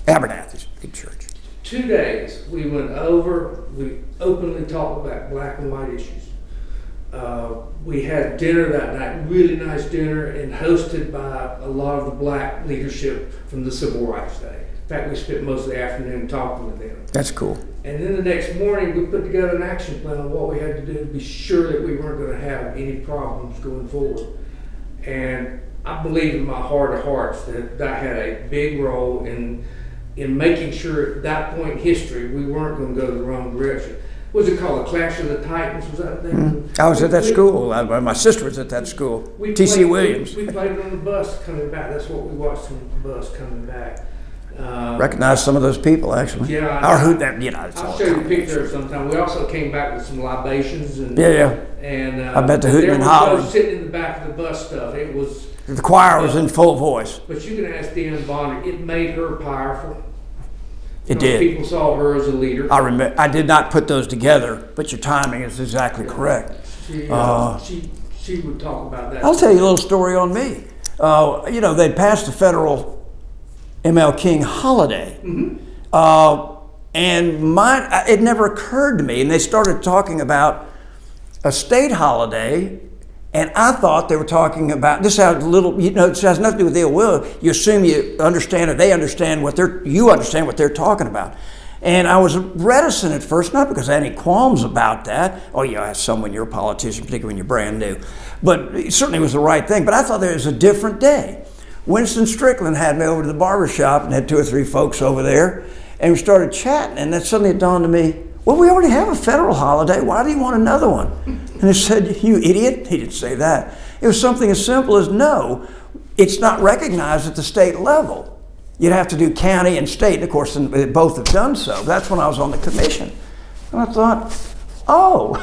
Abernathy's big church. 2 days we went over. We openly talked about black and white issues. We had dinner that night, really nice dinner, and hosted by a lot of the black leadership from the Civil Rights Day. In fact, we spent most of the afternoon talking to them. That's cool. And then the next morning, we put together an action plan on what we had to do to be sure that we weren't going to have any problems going forward. And I believe in my heart of hearts that I had a big role in making sure at that point in history we weren't going to go the wrong direction. What was it called? The Clash of the Titans? Was that the thing? I was at that school. My sister was at that school. T.C. Williams. We played it on the bus coming back. That's what we watched on the bus coming back. Recognize some of those people, actually. Yeah. Or who that, I'll show you a picture sometime. We also came back with some libations. And, And I bet the hooting and hollering. Sitting in the back of the bus stuff. It was. The choir was in full voice. But you can ask Dion Bonner. It made her powerful. It did. People saw her as a leader. I remember. I did not put those together, but your timing is exactly correct. She would talk about that. I'll tell you a little story on me. They'd passed the federal ML King holiday. And it never occurred to me. And they started talking about a state holiday, and I thought they were talking about, this has it has nothing to do with ill will. You assume you understand, or they understand you understand what they're talking about. And I was reticent at first, not because I had any qualms about that. Oh, you ask someone, you're a politician, particularly when you're brand new. But it certainly was the right thing. But I thought there was a different day. Winston Strickland had me over to the barber shop and had 2 or 3 folks over there. And we started chatting. And then suddenly it dawned on me, well, we already have a federal holiday. Why do you want another one? And he said, you idiot. He didn't say that. It was something as simple as, no, it's not recognized at the state level. You'd have to do county and state. And of course, both have done so. That's when I was on the commission. And I thought, oh,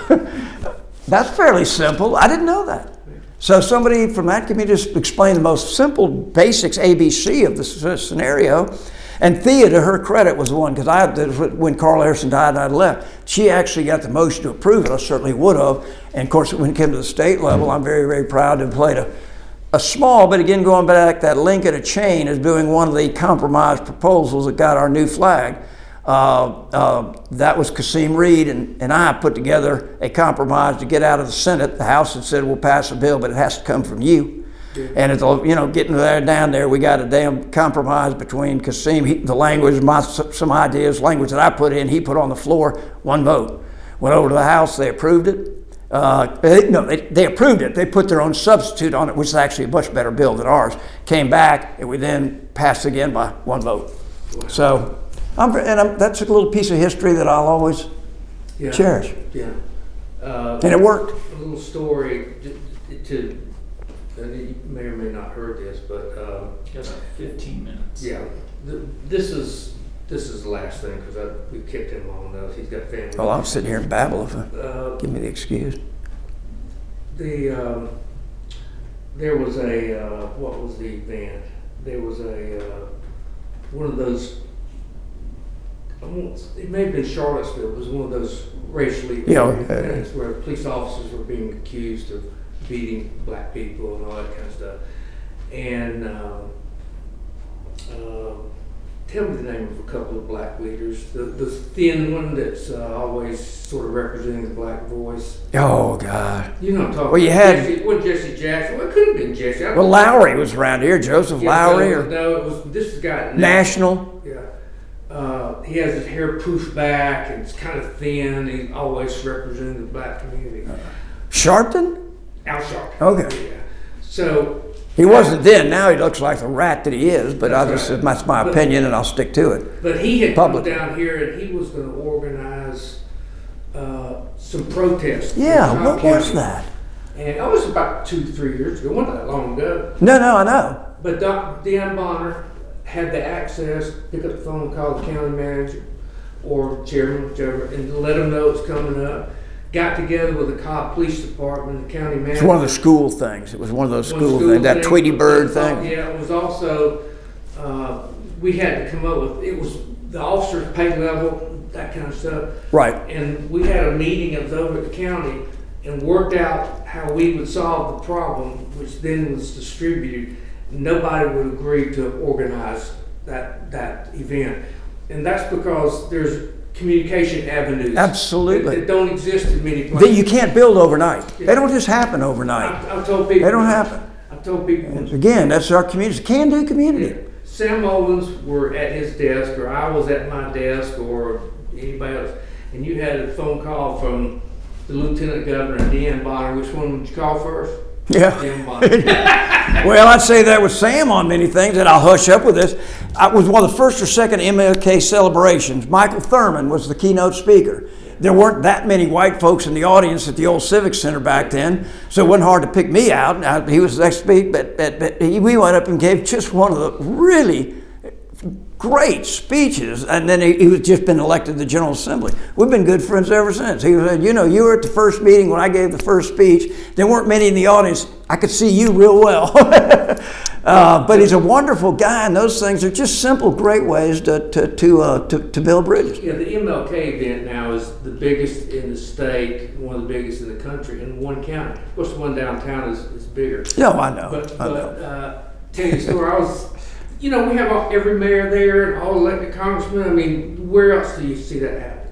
that's fairly simple. I didn't know that. So somebody from that committee just explained the most simple basics, ABC of the scenario. And Thea, to her credit, was the one, because when Carl Harrison died and I left, she actually got the motion to approve it. I certainly would have. And of course, when it came to the state level, I'm very, very proud to have played a small, but again, going back, that link in a chain is doing one of the compromise proposals that got our new flag. That was Kasim Reed and I put together a compromise to get out of the Senate. The House had said we'll pass a bill, but it has to come from you. Yeah. And it's, getting down there, we got a damn compromise between Kasim, the language, some ideas, language that I put in, he put on the floor, 1 vote. Went over to the House, they approved it. They approved it. They put their own substitute on it, which is actually a much better bill than ours. Came back, and we then passed again by one vote. Wow. So, that's a little piece of history that I'll always cherish. Yeah. And it worked. A little story and you may or may not heard this, but You got about 15 minutes. yeah, this is the last thing because we've kept him long enough. He's got family. Well, I'm sitting here and babble if give me the excuse. There was what was the event? There was one of those. It may have been Charlottesville. It was one of those racially events where police officers were being accused of beating black people and all that kind of stuff. And tell me the name of a couple of black leaders. The thin one that's always sort of representing the black voice. Oh, God. You know what I'm talking Well, you about. had... Jesse Jackson. Well, it could have been Jesse. Well, Lowry was around here. Joseph Lowry. No, it was this guy. National. Yeah. He has his hair poofed back and it's kind of thin. He's always representing the black community. Sharpton? Al Sharpton. Okay. Yeah. So he wasn't then. Now he looks like the rat that he is. But that's that's my opinion, and I'll stick to it. But he had Publicly. come down here and he was going to organize some protests. Yeah, in what Cobb was County. that? And it was about 2-3 years ago. It wasn't that long ago. No, I know. But Dr. Dan Bonner had the access, pick up the phone, call the county manager or chairman, whichever, and let them know it's coming up. Got together with the Cobb Police Department, the county manager. It's one of the school things. It was one of those One of the school things. That Tweety Bird thing. Yeah, it was also, we had to come up with, it was the officer's pay level, that kind of stuff. Right. And we had a meeting of over at the county and worked out how we would solve the problem, which then was distributed. Nobody would agree to organize that event. And that's because there's communication avenues. Absolutely. That don't exist in many That places. you can't build overnight. Yeah. They don't just happen overnight. I've told people. They don't happen. I've told people. Again, that's our community. Can-do community. Sam Owens were at his desk, or I was at my desk, or anybody else, and you had a phone call from the Lieutenant Governor, Dan Bonner. Which one would you call first? Yeah. Dan Bonner. Well, I'd say that was Sam on many things, and I'll hush up with this. I was one of the first or second MLK celebrations. Michael Thurman was the keynote speaker. There weren't that many white folks in the audience at the old Civic Center back then, so it wasn't hard to pick me out. He was the next speaker, but we went up and gave just one of the really great speeches, and then he was just been elected to the General Assembly. We've been good friends ever since. He said, you were at the first meeting when I gave the first speech. There weren't many in the audience. I could see you real well. But he's a wonderful guy, and those things are just simple, great ways to build bridges. Yeah, the MLK event now is the biggest in the state, one of the biggest in the country, in one county. Of course, the one downtown is bigger. No, I know. But I know. tell you a story, I was, we have every mayor there and all elected congressmen. I mean, where else do you see that happen?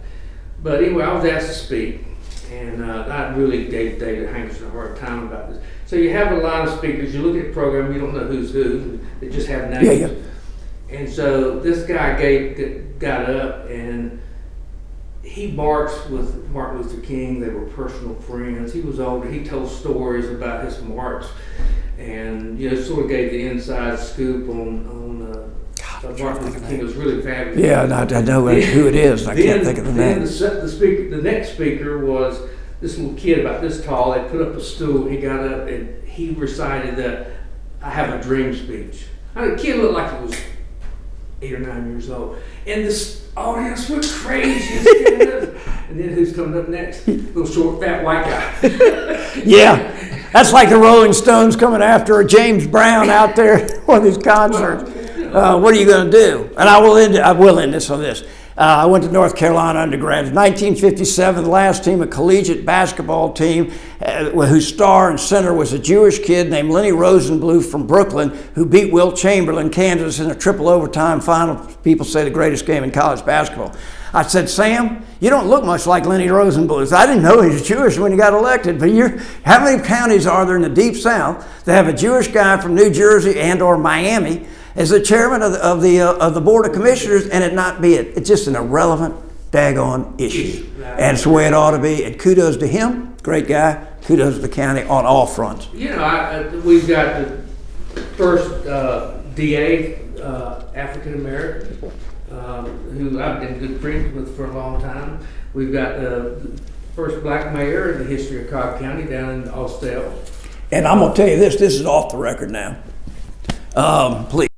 But anyway, I was asked to speak, and I really gave David Hankerson a hard time about this. So you have a line of speakers, you look at the program, you don't know who's who, they just have names. Yeah. And so this guy got up and he marched with Martin Luther King. They were personal friends. He was older. He told stories about his march, and sort of gave the inside scoop on Martin Luther King. It was really fabulous. Yeah, and I know who it is. I can't think of the name. The next speaker was this little kid about this tall. They put up a stool. He got up and he recited the "I Have a Dream" speech. The kid looked like he was 8 or 9 years old, and this audience went crazy. And then who's coming up next? Little short, fat white guy. Yeah, that's like the Rolling Stones coming after James Brown out there at one of these concerts. What are you going to do? And I will end this on this. I went to North Carolina undergrad. 1957, the last team, a collegiate basketball team, whose star and center was a Jewish kid named Lenny Rosenbluth from Brooklyn, who beat Wilt Chamberlain, Kansas, in a triple overtime final. People say the greatest game in college basketball. I said, Sam, you don't look much like Lenny Rosenbluth. I didn't know he was Jewish when he got elected, but how many counties are there in the Deep South that have a Jewish guy from New Jersey and or Miami as the chairman of the Board of Commissioners, and it not be it? It's just an irrelevant daggone issue. Issue. And it's the way it ought to be. And kudos to him, great guy. Kudos to the county on all fronts. You know, we've got the first DA, African American, who I've been good friends with for a long time. We've got the first black mayor in the history of Cobb County down in Austell. And I'm going to tell you this is off the record now. Please.